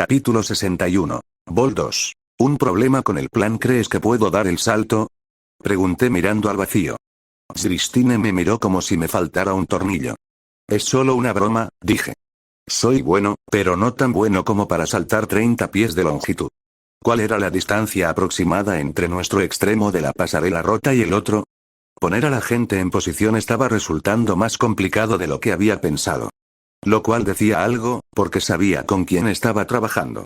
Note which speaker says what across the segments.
Speaker 1: Capítulo 61. Vol 2. ¿Un problema con el plan? ¿Crees que puedo dar el salto? Pregunté mirando al vacío. Christine me miró como si me faltara un tornillo. Es solo una broma, dije. Soy bueno, pero no tan bueno como para saltar 30 pies de longitud. ¿Cuál era la distancia aproximada entre nuestro extremo de la pasarela rota y el otro? Poner a la gente en posición estaba resultando más complicado de lo que había pensado. Lo cual decía algo, porque sabía con quién estaba trabajando.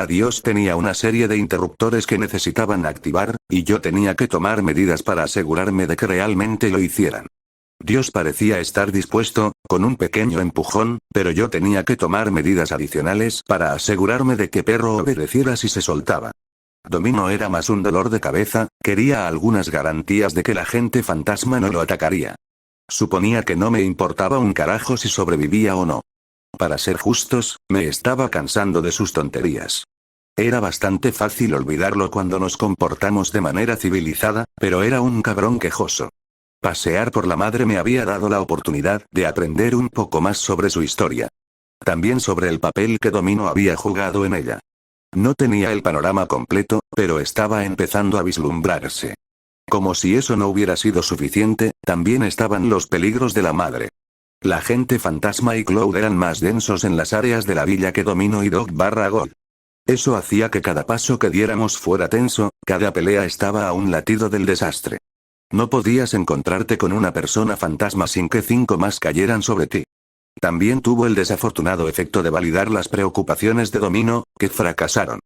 Speaker 1: Dios tenía una serie de interruptores que necesitaban activar, y yo tenía que tomar medidas para asegurarme de que realmente lo hicieran. Dios parecía estar dispuesto, con un pequeño empujón, pero yo tenía que tomar medidas adicionales para asegurarme de que Perro obedeciera si se soltaba. Domino era más un dolor de cabeza, quería algunas garantías de que la gente fantasma no lo atacaría. Suponía que no me importaba un carajo si sobrevivía o no. Para ser justos, me estaba cansando de sus tonterías. Era bastante fácil olvidarlo cuando nos comportamos de manera civilizada, pero era un cabrón quejoso. Pasear por la madre me había dado la oportunidad de aprender un poco más sobre su historia. También sobre el papel que Domino había jugado en ella. No tenía el panorama completo, pero estaba empezando a vislumbrarse. Como si eso no hubiera sido suficiente, también estaban los peligros de la madre. La gente fantasma y Cloud eran más densos en las áreas de la villa que Domino y Dog/Gold. Eso hacía que cada paso que diéramos fuera tenso, cada pelea estaba a un latido del desastre. No podías encontrarte con una persona fantasma sin que 5 más cayeran sobre ti. También tuvo el desafortunado efecto de validar las preocupaciones de Domino, que fracasaron.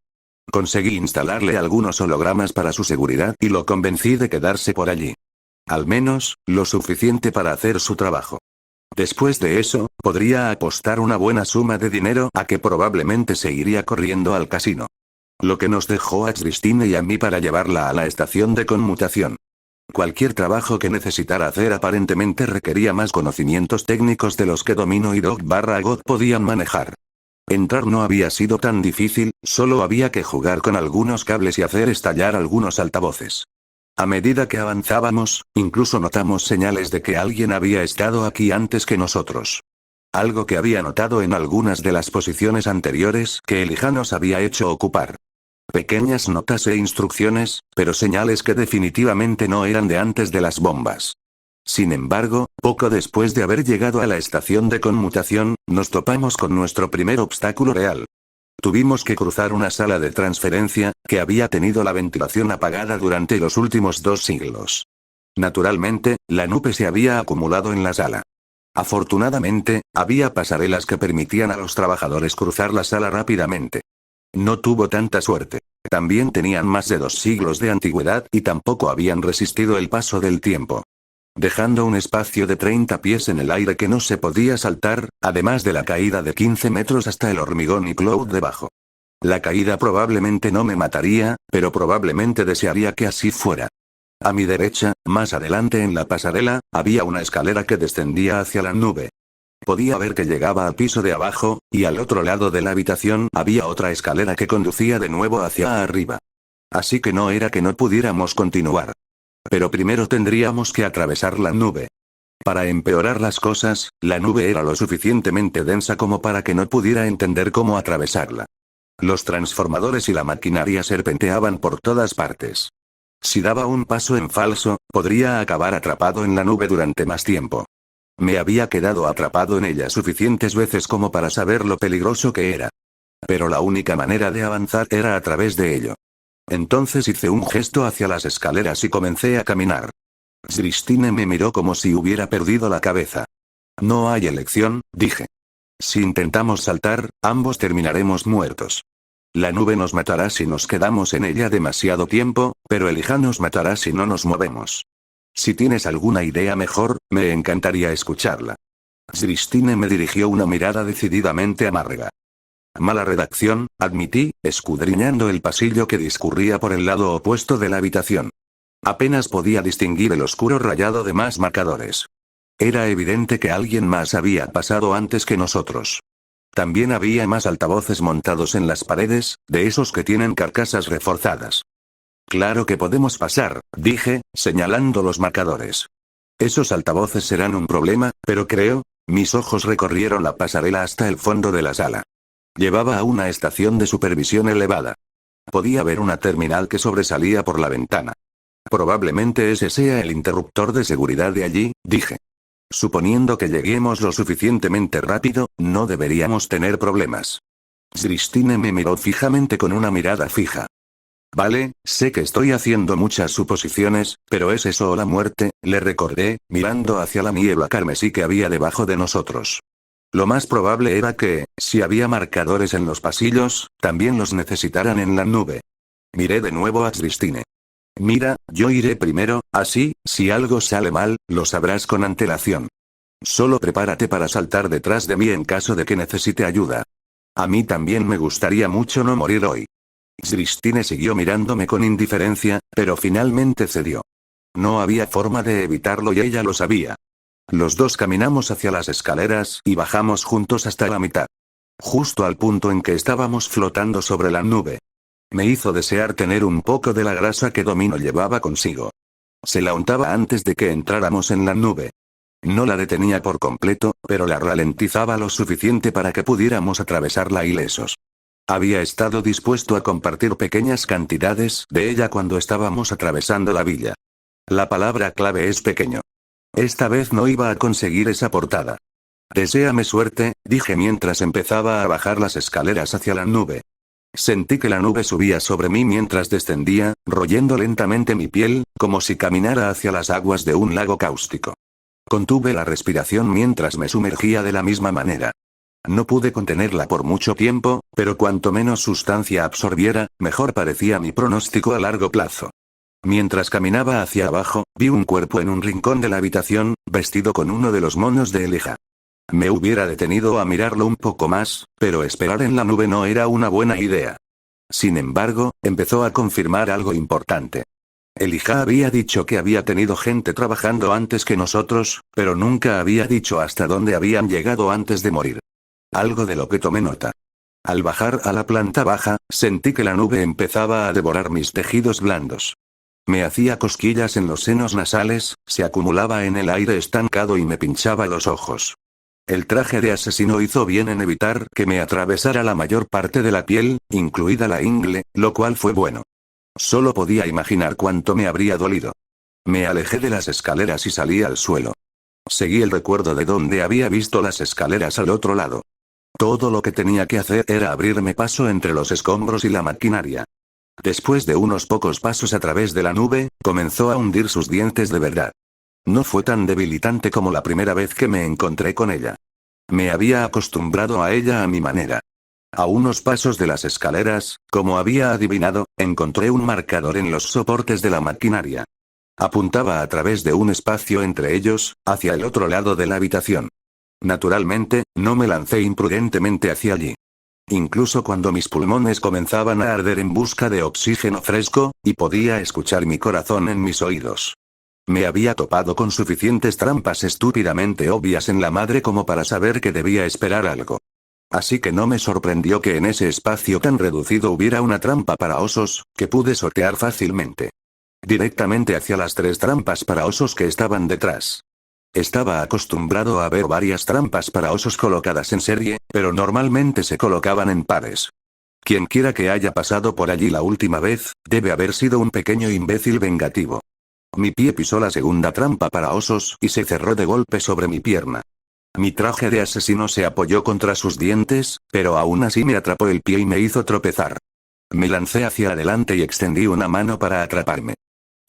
Speaker 1: Conseguí instalarle algunos hologramas para su seguridad y lo convencí de quedarse por allí. Al menos, lo suficiente para hacer su trabajo. Después de eso, podría apostar una buena suma de dinero a que probablemente se iría corriendo al casino. Lo que nos dejó a Christine y a mí para llevarla a la estación de conmutación. Cualquier trabajo que necesitara hacer aparentemente requería más conocimientos técnicos de los que Domino y Dog/God podían manejar. Entrar no había sido tan difícil, solo había que jugar con algunos cables y hacer estallar algunos altavoces. A medida que avanzábamos, incluso notamos señales de que alguien había estado aquí antes que nosotros. Algo que había notado en algunas de las posiciones anteriores que Elijah nos había hecho ocupar. Pequeñas notas e instrucciones, pero señales que definitivamente no eran de antes de las bombas. Sin embargo, poco después de haber llegado a la estación de conmutación, nos topamos con nuestro primer obstáculo real. Tuvimos que cruzar una sala de transferencia, que había tenido la ventilación apagada durante los últimos 2 siglos. Naturalmente, la nube se había acumulado en la sala. Afortunadamente, había pasarelas que permitían a los trabajadores cruzar la sala rápidamente. No tuvo tanta suerte. También tenían más de 2 siglos de antigüedad y tampoco habían resistido el paso del tiempo. Dejando un espacio de 30 pies en el aire que no se podía saltar, además de la caída de 15 metros hasta el hormigón y Cloud debajo. La caída probablemente no me mataría, pero probablemente desearía que así fuera. A mi derecha, más adelante en la pasarela, había una escalera que descendía hacia la nube. Podía ver que llegaba al piso de abajo, y al otro lado de la habitación había otra escalera que conducía de nuevo hacia arriba. Así que no era que no pudiéramos continuar. Pero primero tendríamos que atravesar la nube. Para empeorar las cosas, la nube era lo suficientemente densa como para que no pudiera entender cómo atravesarla. Los transformadores y la maquinaria serpenteaban por todas partes. Si daba un paso en falso, podría acabar atrapado en la nube durante más tiempo. Me había quedado atrapado en ella suficientes veces como para saber lo peligroso que era. Pero la única manera de avanzar era a través de ello. Entonces hice un gesto hacia las escaleras y comencé a caminar. Christine me miró como si hubiera perdido la cabeza. No hay elección, dije. Si intentamos saltar, ambos terminaremos muertos. La nube nos matará si nos quedamos en ella demasiado tiempo, pero Elijah nos matará si no nos movemos. Si tienes alguna idea mejor, me encantaría escucharla. Christine me dirigió una mirada decididamente amarga. Mala redacción, admití, escudriñando el pasillo que discurría por el lado opuesto de la habitación. Apenas podía distinguir el oscuro rayado de más marcadores. Era evidente que alguien más había pasado antes que nosotros. También había más altavoces montados en las paredes, de esos que tienen carcasas reforzadas. Claro que podemos pasar, dije, señalando los marcadores. Esos altavoces serán un problema, pero creo, mis ojos recorrieron la pasarela hasta el fondo de la sala. Llevaba a una estación de supervisión elevada. Podía ver una terminal que sobresalía por la ventana. Probablemente ese sea el interruptor de seguridad de allí, dije. Suponiendo que lleguemos lo suficientemente rápido, no deberíamos tener problemas. Christine me miró fijamente con una mirada fija. Vale, sé que estoy haciendo muchas suposiciones, pero ¿es eso o la muerte?, le recordé, mirando hacia la niebla carmesí que había debajo de nosotros. Lo más probable era que, si había marcadores en los pasillos, también los necesitaran en la nube. Miré de nuevo a Christine. Mira, yo iré primero, así, si algo sale mal, lo sabrás con antelación. Solo prepárate para saltar detrás de mí en caso de que necesite ayuda. A mí también me gustaría mucho no morir hoy. Christine siguió mirándome con indiferencia, pero finalmente cedió. No había forma de evitarlo y ella lo sabía. Los dos caminamos hacia las escaleras y bajamos juntos hasta la mitad. Justo al punto en que estábamos flotando sobre la nube. Me hizo desear tener un poco de la grasa que Domino llevaba consigo. Se la untaba antes de que entráramos en la nube. No la detenía por completo, pero la ralentizaba lo suficiente para que pudiéramos atravesarla ilesos. Había estado dispuesto a compartir pequeñas cantidades de ella cuando estábamos atravesando la villa. La palabra clave es pequeño. Esta vez no iba a conseguir esa portada. Deséame suerte, dije mientras empezaba a bajar las escaleras hacia la nube. Sentí que la nube subía sobre mí mientras descendía, royendo lentamente mi piel, como si caminara hacia las aguas de un lago cáustico. Contuve la respiración mientras me sumergía de la misma manera. No pude contenerla por mucho tiempo, pero cuanto menos sustancia absorbiera, mejor parecía mi pronóstico a largo plazo. Mientras caminaba hacia abajo, vi un cuerpo en un rincón de la habitación, vestido con uno de los monos de Elijah. Me hubiera detenido a mirarlo un poco más, pero esperar en la nube no era una buena idea. Sin embargo, empezó a confirmar algo importante. Elijah había dicho que había tenido gente trabajando antes que nosotros, pero nunca había dicho hasta dónde habían llegado antes de morir. Algo de lo que tomé nota. Al bajar a la planta baja, sentí que la nube empezaba a devorar mis tejidos blandos. Me hacía cosquillas en los senos nasales, se acumulaba en el aire estancado y me pinchaba los ojos. El traje de asesino hizo bien en evitar que me atravesara la mayor parte de la piel, incluida la ingle, lo cual fue bueno. Solo podía imaginar cuánto me habría dolido. Me alejé de las escaleras y salí al suelo. Seguí el recuerdo de donde había visto las escaleras al otro lado. Todo lo que tenía que hacer era abrirme paso entre los escombros y la maquinaria. Después de unos pocos pasos a través de la nube, comenzó a hundir sus dientes de verdad. No fue tan debilitante como la primera vez que me encontré con ella. Me había acostumbrado a ella a mi manera. A unos pasos de las escaleras, como había adivinado, encontré un marcador en los soportes de la maquinaria. Apuntaba a través de un espacio entre ellos, hacia el otro lado de la habitación. Naturalmente, no me lancé imprudentemente hacia allí. Incluso cuando mis pulmones comenzaban a arder en busca de oxígeno fresco, y podía escuchar mi corazón en mis oídos. Me había topado con suficientes trampas estúpidamente obvias en la madre como para saber que debía esperar algo. Así que no me sorprendió que en ese espacio tan reducido hubiera una trampa para osos, que pude sortear fácilmente. Directamente hacia las 3 trampas para osos que estaban detrás. Estaba acostumbrado a ver varias trampas para osos colocadas en serie, pero normalmente se colocaban en pares. Quienquiera que haya pasado por allí la última vez, debe haber sido un pequeño imbécil vengativo. Mi pie pisó la segunda trampa para osos y se cerró de golpe sobre mi pierna. Mi traje de asesino se apoyó contra sus dientes, pero aún así me atrapó el pie y me hizo tropezar. Me lancé hacia adelante y extendí una mano para atraparme.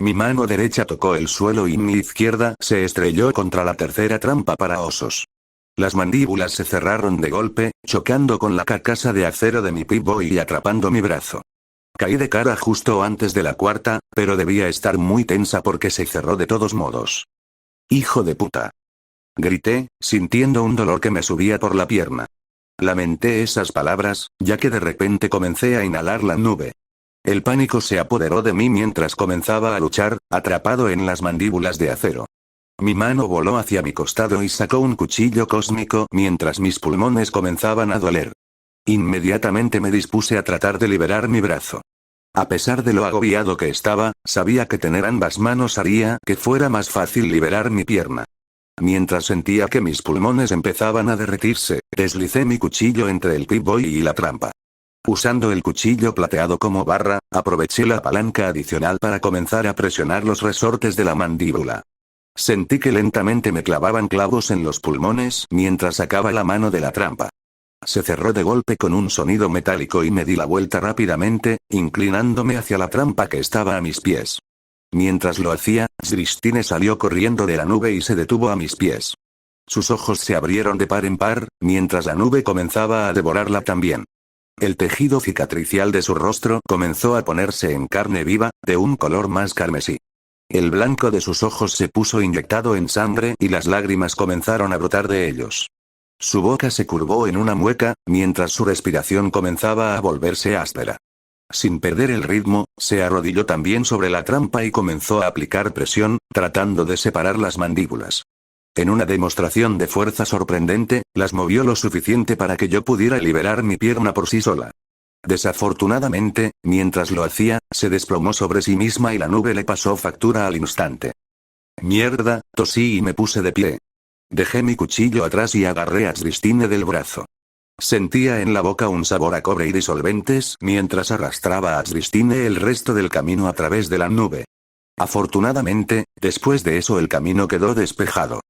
Speaker 1: Mi mano derecha tocó el suelo y mi izquierda se estrelló contra la tercera trampa para osos. Las mandíbulas se cerraron de golpe, chocando con la carcasa de acero de mi Pip-Boy y atrapando mi brazo. Caí de cara justo antes de la cuarta, pero debía estar muy tensa porque se cerró de todos modos. ¡Hijo de puta! Grité, sintiendo un dolor que me subía por la pierna. Lamenté esas palabras, ya que de repente comencé a inhalar la nube. El pánico se apoderó de mí mientras comenzaba a luchar, atrapado en las mandíbulas de acero. Mi mano voló hacia mi costado y sacó un cuchillo cósmico mientras mis pulmones comenzaban a doler. Inmediatamente me dispuse a tratar de liberar mi brazo. A pesar de lo agobiado que estaba, sabía que tener ambas manos haría que fuera más fácil liberar mi pierna. Mientras sentía que mis pulmones empezaban a derretirse, deslicé mi cuchillo entre el Pip-Boy y la trampa. Usando el cuchillo plateado como barra, aproveché la palanca adicional para comenzar a presionar los resortes de la mandíbula. Sentí que lentamente me clavaban clavos en los pulmones mientras sacaba la mano de la trampa. Se cerró de golpe con un sonido metálico y me di la vuelta rápidamente, inclinándome hacia la trampa que estaba a mis pies. Mientras lo hacía, Christine salió corriendo de la nube y se detuvo a mis pies. Sus ojos se abrieron de par en par, mientras la nube comenzaba a devorarla también. El tejido cicatricial de su rostro comenzó a ponerse en carne viva, de un color más carmesí. El blanco de sus ojos se puso inyectado en sangre y las lágrimas comenzaron a brotar de ellos. Su boca se curvó en una mueca, mientras su respiración comenzaba a volverse áspera. Sin perder el ritmo, se arrodilló también sobre la trampa y comenzó a aplicar presión, tratando de separar las mandíbulas. En una demostración de fuerza sorprendente, las movió lo suficiente para que yo pudiera liberar mi pierna por sí sola. Desafortunadamente, mientras lo hacía, se desplomó sobre sí misma y la nube le pasó factura al instante. Mierda, tosí y me puse de pie. Dejé mi cuchillo atrás y agarré a Christine del brazo. Sentía en la boca un sabor a cobre y disolventes mientras arrastraba a Christine el resto del camino a través de la nube. Afortunadamente, después de eso el camino quedó despejado.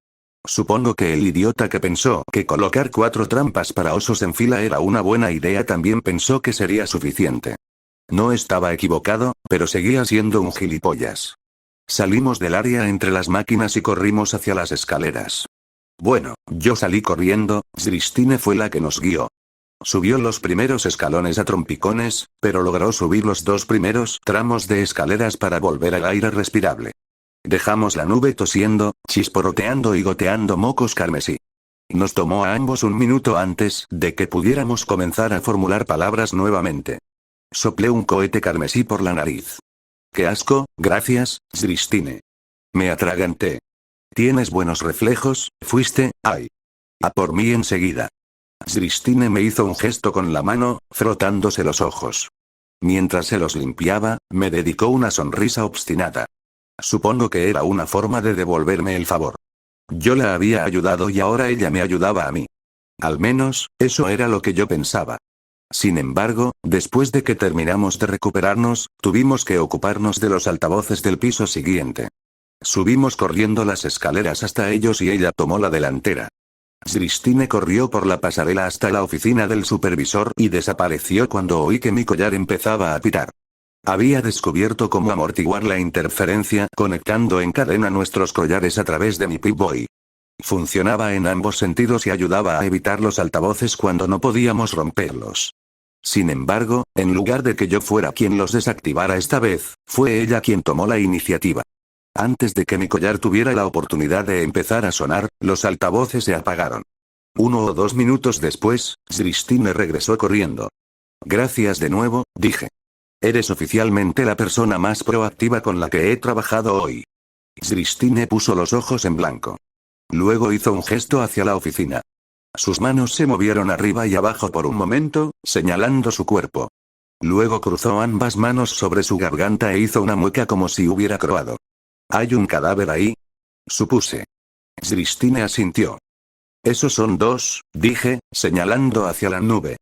Speaker 1: Supongo que el idiota que pensó que colocar 4 trampas para osos en fila era una buena idea también pensó que sería suficiente. No estaba equivocado, pero seguía siendo un gilipollas. Salimos del área entre las máquinas y corrimos hacia las escaleras. Bueno, yo salí corriendo, Christine fue la que nos guió. Subió los primeros escalones a trompicones, pero logró subir los 2 primeros tramos de escaleras para volver al aire respirable. Dejamos la nube tosiendo, chisporroteando y goteando mocos carmesí. Nos tomó a ambos un minuto antes de que pudiéramos comenzar a formular palabras nuevamente. Soplé un cohete carmesí por la nariz. ¡Qué asco! Gracias, Christine. Me atraganté. Tienes buenos reflejos, fuiste, ay. A por mí enseguida. Christine me hizo un gesto con la mano, frotándose los ojos. Mientras se los limpiaba, me dedicó una sonrisa obstinada. Supongo que era una forma de devolverme el favor. Yo la había ayudado y ahora ella me ayudaba a mí. Al menos, eso era lo que yo pensaba. Sin embargo, después de que terminamos de recuperarnos, tuvimos que ocuparnos de los altavoces del piso siguiente. Subimos corriendo las escaleras hasta ellos y ella tomó la delantera. Christine corrió por la pasarela hasta la oficina del supervisor y desapareció cuando oí que mi collar empezaba a pitar. Había descubierto cómo amortiguar la interferencia conectando en cadena nuestros collares a través de mi Pip-Boy. Funcionaba en ambos sentidos y ayudaba a evitar los altavoces cuando no podíamos romperlos. Sin embargo, en lugar de que yo fuera quien los desactivara esta vez, fue ella quien tomó la iniciativa. Antes de que mi collar tuviera la oportunidad de empezar a sonar, los altavoces se apagaron. 1 o 2 minutos después, Christine regresó corriendo. Gracias de nuevo, dije. Eres oficialmente la persona más proactiva con la que he trabajado hoy. Christine puso los ojos en blanco. Luego hizo un gesto hacia la oficina. Sus manos se movieron arriba y abajo por un momento, señalando su cuerpo. Luego cruzó ambas manos sobre su garganta e hizo una mueca como si hubiera croado. ¿Hay un cadáver ahí? Supuse. Christine asintió. Esos son 2, dije, señalando hacia la nube.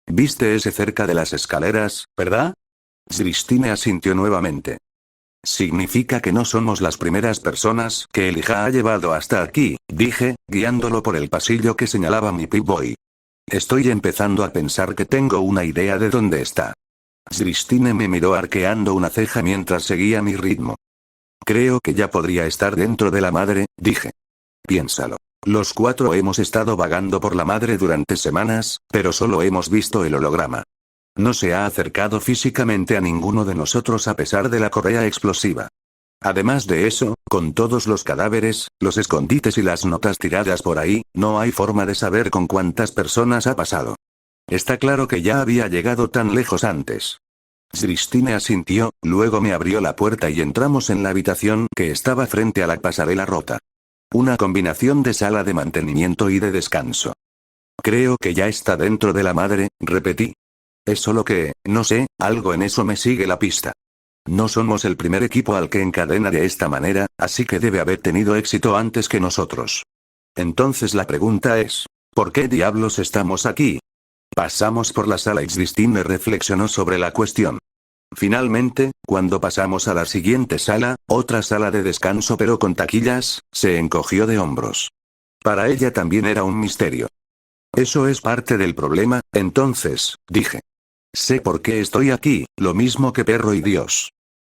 Speaker 1: ¿Viste ese cerca de las escaleras, verdad? Christine asintió nuevamente. Significa que no somos las primeras personas que Elijah ha llevado hasta aquí, dije, guiándolo por el pasillo que señalaba mi Pip-Boy. Estoy empezando a pensar que tengo una idea de dónde está. Christine me miró arqueando una ceja mientras seguía mi ritmo. Creo que ya podría estar dentro de la madre, dije. Piénsalo. Los 4 hemos estado vagando por la madre durante semanas, pero solo hemos visto el holograma. No se ha acercado físicamente a ninguno de nosotros a pesar de la correa explosiva. Además de eso, con todos los cadáveres, los escondites y las notas tiradas por ahí, no hay forma de saber con cuántas personas ha pasado. Está claro que ya había llegado tan lejos antes. Christine asintió, luego me abrió la puerta y entramos en la habitación que estaba frente a la pasarela rota. Una combinación de sala de mantenimiento y de descanso. Creo que ya está dentro de la madre, repetí. Es solo que, no sé, algo en eso me sigue la pista. No somos el primer equipo al que encadena de esta manera, así que debe haber tenido éxito antes que nosotros. Entonces la pregunta es, ¿por qué diablos estamos aquí? Pasamos por la sala. Christine reflexionó sobre la cuestión. Finalmente, cuando pasamos a la siguiente sala, otra sala de descanso pero con taquillas, se encogió de hombros. Para ella también era un misterio. Eso es parte del problema, entonces, dije. Sé por qué estoy aquí, lo mismo que Perro y Dios.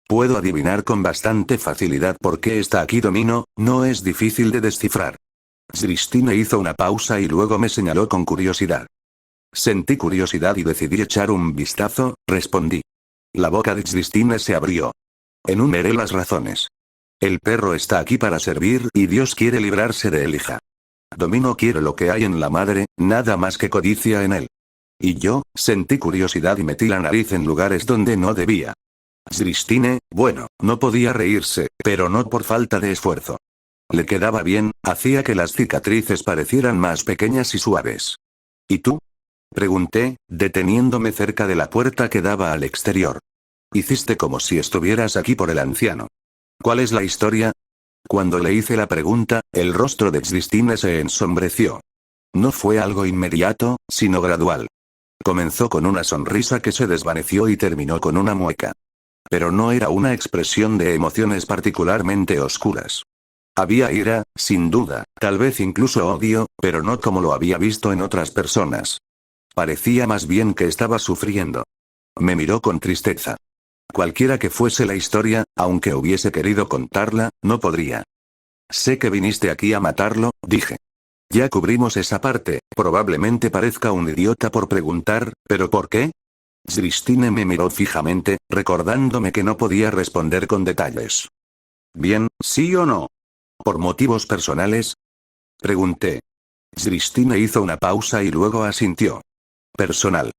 Speaker 1: Puedo adivinar con bastante facilidad por qué está aquí Domino, no es difícil de descifrar. Christine hizo una pausa y luego me señaló con curiosidad. Sentí curiosidad y decidí echar un vistazo, respondí. La boca de Christine se abrió. Enumeré las razones. El perro está aquí para servir y Dios quiere librarse de Elijah. Domino quiere lo que hay en la madre, nada más que codicia en él. Y yo, sentí curiosidad y metí la nariz en lugares donde no debía. Christine, bueno, no podía reírse, pero no por falta de esfuerzo. Le quedaba bien, hacía que las cicatrices parecieran más pequeñas y suaves. ¿Y tú? Pregunté, deteniéndome cerca de la puerta que daba al exterior. Hiciste como si estuvieras aquí por el anciano. ¿Cuál es la historia? Cuando le hice la pregunta, el rostro de Christine se ensombreció. No fue algo inmediato, sino gradual. Comenzó con una sonrisa que se desvaneció y terminó con una mueca. Pero no era una expresión de emociones particularmente oscuras. Había ira, sin duda, tal vez incluso odio, pero no como lo había visto en otras personas. Parecía más bien que estaba sufriendo. Me miró con tristeza. Cualquiera que fuese la historia, aunque hubiese querido contarla, no podría. Sé que viniste aquí a matarlo, dije. Ya cubrimos esa parte, probablemente parezca un idiota por preguntar, ¿pero por qué? Christine me miró fijamente, recordándome que no podía responder con detalles. Bien, ¿sí o no? ¿Por motivos personales? Pregunté. Christine hizo una pausa y luego asintió. Personal.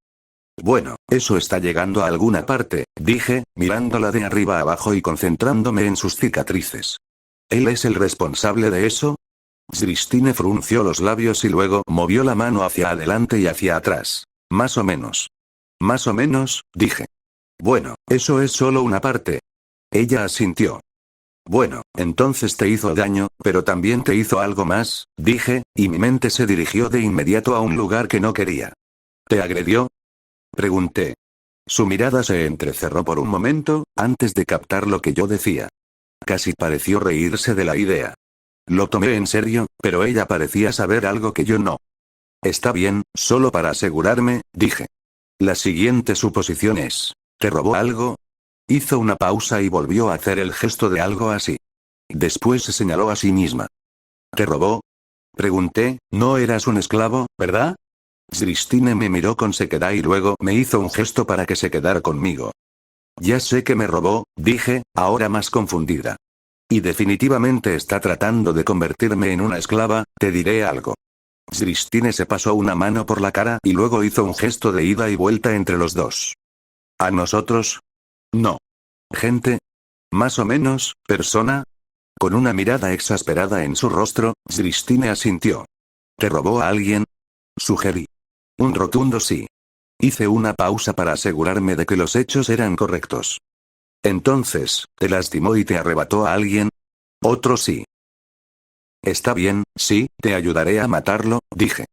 Speaker 1: Bueno, eso está llegando a alguna parte, dije, mirándola de arriba abajo y concentrándome en sus cicatrices. ¿Él es el responsable de eso? Christine frunció los labios y luego movió la mano hacia adelante y hacia atrás. Más o menos. Más o menos, dije. Bueno, eso es solo una parte. Ella asintió. Bueno, entonces te hizo daño, pero también te hizo algo más, dije, y mi mente se dirigió de inmediato a un lugar que no quería. ¿Te agredió? Pregunté. Su mirada se entrecerró por un momento, antes de captar lo que yo decía. Casi pareció reírse de la idea. Lo tomé en serio, pero ella parecía saber algo que yo no. Está bien, solo para asegurarme, dije. La siguiente suposición es, ¿te robó algo? Hizo una pausa y volvió a hacer el gesto de algo así. Después se señaló a sí misma. ¿Te robó? Pregunté, no eras un esclavo, ¿verdad? Christine me miró con sequedad y luego me hizo un gesto para que se quedara conmigo. Ya sé que me robó, dije, ahora más confundida. Y definitivamente está tratando de convertirme en una esclava, te diré algo. Christine se pasó una mano por la cara y luego hizo un gesto de ida y vuelta entre los dos. ¿A nosotros? No. ¿Gente? Más o menos, persona. Con una mirada exasperada en su rostro, Christine asintió. ¿Te robó a alguien? Sugerí. Un rotundo sí. Hice una pausa para asegurarme de que los hechos eran correctos. Entonces, ¿te lastimó y te arrebató a alguien? Otro sí. Está bien, sí, te ayudaré a matarlo, dije.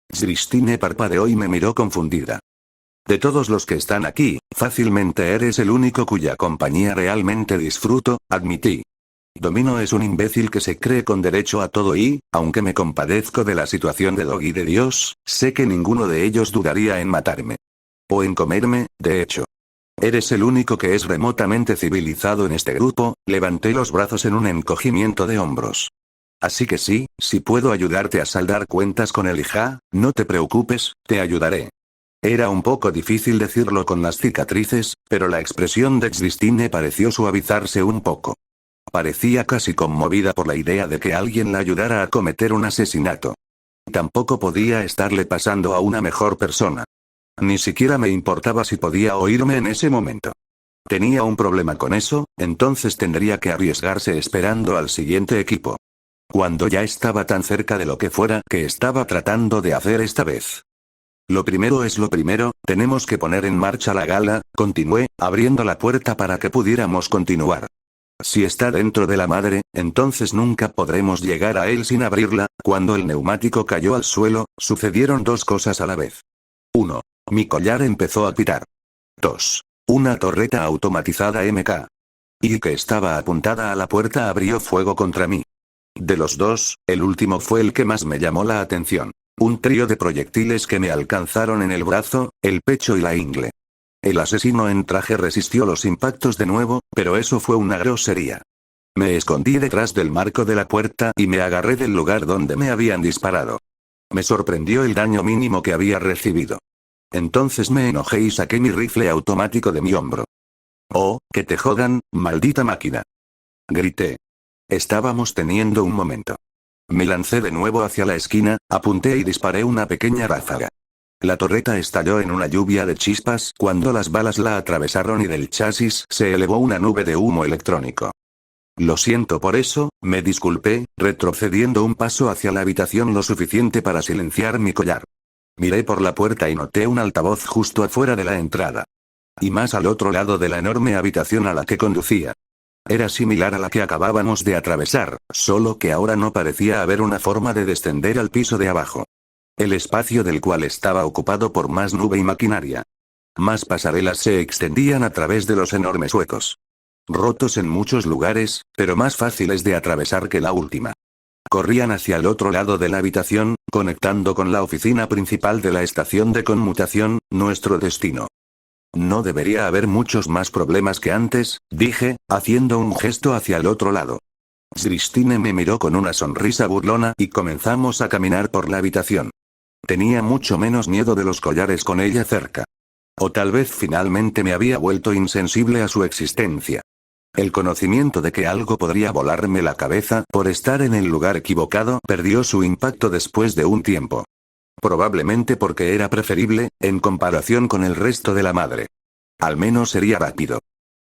Speaker 1: Christine parpadeó y me miró confundida. De todos los que están aquí, fácilmente eres el único cuya compañía realmente disfruto, admití. Domino es un imbécil que se cree con derecho a todo y, aunque me compadezco de la situación de Dog y de Dios, sé que ninguno de ellos dudaría en matarme. O en comerme, de hecho. Eres el único que es remotamente civilizado en este grupo, levanté los brazos en un encogimiento de hombros. Así que sí, si puedo ayudarte a saldar cuentas con Elijah, no te preocupes, te ayudaré. Era un poco difícil decirlo con las cicatrices, pero la expresión de Christine pareció suavizarse un poco. Parecía casi conmovida por la idea de que alguien la ayudara a cometer un asesinato. Tampoco podía estarle pasando a una mejor persona. Ni siquiera me importaba si podía oírme en ese momento. Tenía un problema con eso, entonces tendría que arriesgarse esperando al siguiente equipo. Cuando ya estaba tan cerca de lo que fuera que estaba tratando de hacer esta vez. Lo primero es lo primero, tenemos que poner en marcha la gala, continué, abriendo la puerta para que pudiéramos continuar. Si está dentro de la madre, entonces nunca podremos llegar a él sin abrirla. Cuando el neumático cayó al suelo, sucedieron dos cosas a la vez. 1. Mi collar empezó a pitar. 2. Una torreta automatizada MK. Y que estaba apuntada a la puerta abrió fuego contra mí. De los dos, el último fue el que más me llamó la atención. Un trío de proyectiles que me alcanzaron en el brazo, el pecho y la ingle. El asesino en traje resistió los impactos de nuevo, pero eso fue una grosería. Me escondí detrás del marco de la puerta y me agarré del lugar donde me habían disparado. Me sorprendió el daño mínimo que había recibido. Entonces me enojé y saqué mi rifle automático de mi hombro. «Oh, que te jodan, maldita máquina», grité. Estábamos teniendo un momento. Me lancé de nuevo hacia la esquina, apunté y disparé una pequeña ráfaga. La torreta estalló en una lluvia de chispas cuando las balas la atravesaron y del chasis se elevó una nube de humo electrónico. Lo siento por eso, me disculpé, retrocediendo un paso hacia la habitación lo suficiente para silenciar mi collar. Miré por la puerta y noté un altavoz justo afuera de la entrada. Y más al otro lado de la enorme habitación a la que conducía. Era similar a la que acabábamos de atravesar, solo que ahora no parecía haber una forma de descender al piso de abajo. El espacio del cual estaba ocupado por más nube y maquinaria. Más pasarelas se extendían a través de los enormes huecos. Rotos en muchos lugares, pero más fáciles de atravesar que la última. Corrían hacia el otro lado de la habitación, conectando con la oficina principal de la estación de conmutación, nuestro destino. No debería haber muchos más problemas que antes, dije, haciendo un gesto hacia el otro lado. Christine me miró con una sonrisa burlona y comenzamos a caminar por la habitación. Tenía mucho menos miedo de los collares con ella cerca. O tal vez finalmente me había vuelto insensible a su existencia. El conocimiento de que algo podría volarme la cabeza por estar en el lugar equivocado perdió su impacto después de un tiempo. Probablemente porque era preferible, en comparación con el resto de la madre. Al menos sería rápido.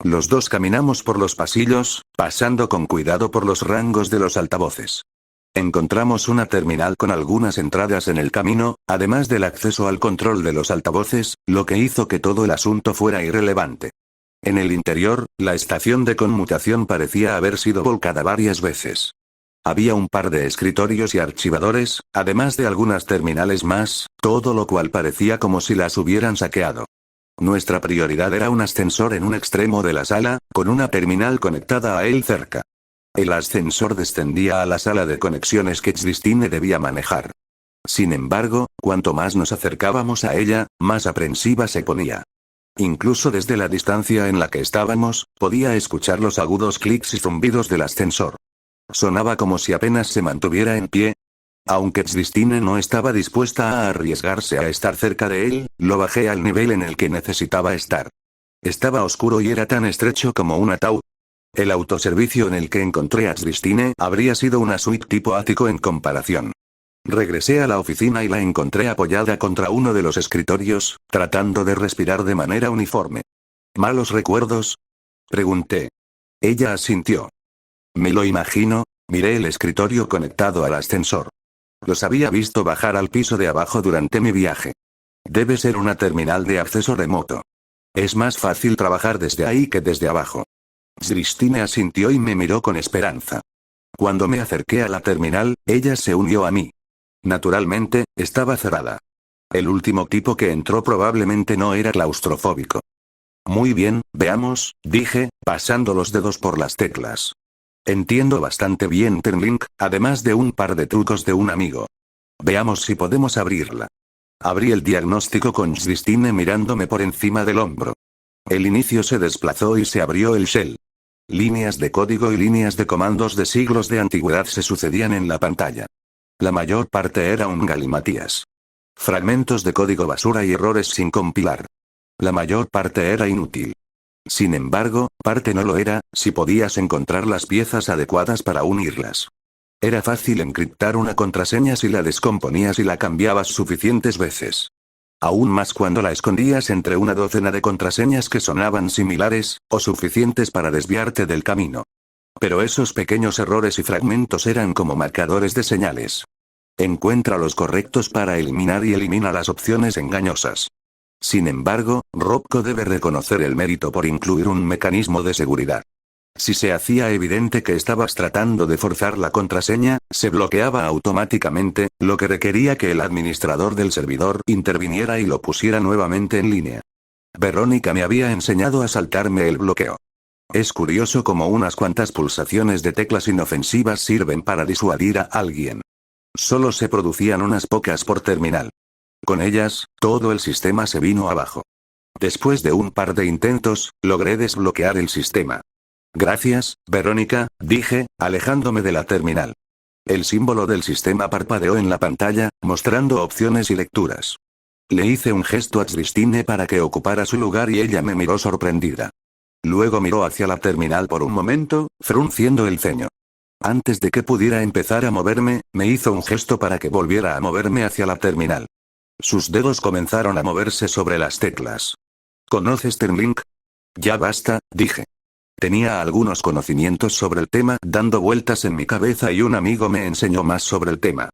Speaker 1: Los dos caminamos por los pasillos, pasando con cuidado por los rangos de los altavoces. Encontramos una terminal con algunas entradas en el camino, además del acceso al control de los altavoces, lo que hizo que todo el asunto fuera irrelevante. En el interior, la estación de conmutación parecía haber sido volcada varias veces. Había un par de escritorios y archivadores, además de algunas terminales más, todo lo cual parecía como si las hubieran saqueado. Nuestra prioridad era un ascensor en un extremo de la sala, con una terminal conectada a él cerca. El ascensor descendía a la sala de conexiones que Christine debía manejar. Sin embargo, cuanto más nos acercábamos a ella, más aprensiva se ponía. Incluso desde la distancia en la que estábamos, podía escuchar los agudos clics y zumbidos del ascensor. Sonaba como si apenas se mantuviera en pie. Aunque Christine no estaba dispuesta a arriesgarse a estar cerca de él, lo bajé al nivel en el que necesitaba estar. Estaba oscuro y era tan estrecho como un ataúd. El autoservicio en el que encontré a Christine habría sido una suite tipo ático en comparación. Regresé a la oficina y la encontré apoyada contra uno de los escritorios, tratando de respirar de manera uniforme. ¿Malos recuerdos?, pregunté. Ella asintió. Me lo imagino, miré el escritorio conectado al ascensor. Los había visto bajar al piso de abajo durante mi viaje. Debe ser una terminal de acceso remoto. Es más fácil trabajar desde ahí que desde abajo. Christine asintió y me miró con esperanza. Cuando me acerqué a la terminal, ella se unió a mí. Naturalmente, estaba cerrada. El último tipo que entró probablemente no era claustrofóbico. Muy bien, veamos, dije, pasando los dedos por las teclas. Entiendo bastante bien Termlink, además de un par de trucos de un amigo. Veamos si podemos abrirla. Abrí el diagnóstico con Christine mirándome por encima del hombro. El inicio se desplazó y se abrió el shell. Líneas de código y líneas de comandos de siglos de antigüedad se sucedían en la pantalla. La mayor parte era un galimatías. Fragmentos de código basura y errores sin compilar. La mayor parte era inútil. Sin embargo, parte no lo era, si podías encontrar las piezas adecuadas para unirlas. Era fácil encriptar una contraseña si la descomponías y la cambiabas suficientes veces. Aún más cuando la escondías entre una docena de contraseñas que sonaban similares, o suficientes para desviarte del camino. Pero esos pequeños errores y fragmentos eran como marcadores de señales. Encuentra los correctos para eliminar y elimina las opciones engañosas. Sin embargo, Robco debe reconocer el mérito por incluir un mecanismo de seguridad. Si se hacía evidente que estabas tratando de forzar la contraseña, se bloqueaba automáticamente, lo que requería que el administrador del servidor interviniera y lo pusiera nuevamente en línea. Verónica me había enseñado a saltarme el bloqueo. Es curioso cómo unas cuantas pulsaciones de teclas inofensivas sirven para disuadir a alguien. Solo se producían unas pocas por terminal. Con ellas, todo el sistema se vino abajo. Después de un par de intentos, logré desbloquear el sistema. Gracias, Verónica, dije, alejándome de la terminal. El símbolo del sistema parpadeó en la pantalla, mostrando opciones y lecturas. Le hice un gesto a Christine para que ocupara su lugar y ella me miró sorprendida. Luego miró hacia la terminal por un momento, frunciendo el ceño. Antes de que pudiera empezar a moverme, me hizo un gesto para que volviera a moverme hacia la terminal. Sus dedos comenzaron a moverse sobre las teclas. ¿Conoces Termlink? Ya basta, dije. Tenía algunos conocimientos sobre el tema dando vueltas en mi cabeza y un amigo me enseñó más sobre el tema.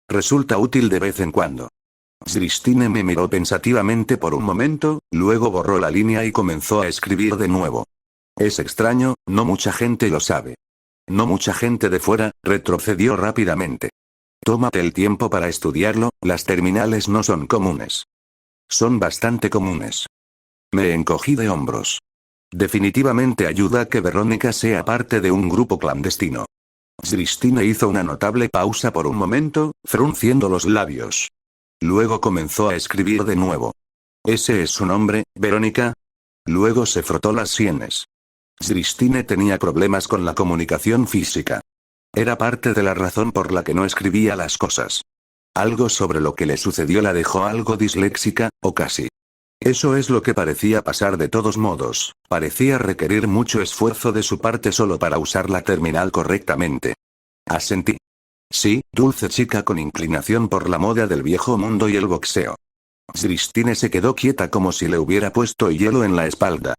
Speaker 1: Resulta útil de vez en cuando. Christine me miró pensativamente por un momento, luego borró la línea y comenzó a escribir de nuevo. Es extraño, no mucha gente lo sabe. No mucha gente de fuera, retrocedió rápidamente. Tómate el tiempo para estudiarlo, las terminales no son comunes. Son bastante comunes. Me encogí de hombros. Definitivamente ayuda a que Verónica sea parte de un grupo clandestino. Christine hizo una notable pausa por un momento, frunciendo los labios. Luego comenzó a escribir de nuevo. ¿Ese es su nombre, Verónica? Luego se frotó las sienes. Christine tenía problemas con la comunicación física. Era parte de la razón por la que no escribía las cosas. Algo sobre lo que le sucedió la dejó algo disléxica, o casi. Eso es lo que parecía pasar de todos modos, parecía requerir mucho esfuerzo de su parte solo para usar la terminal correctamente. Asentí. Sí, dulce chica con inclinación por la moda del viejo mundo y el boxeo. Christine se quedó quieta como si le hubiera puesto hielo en la espalda.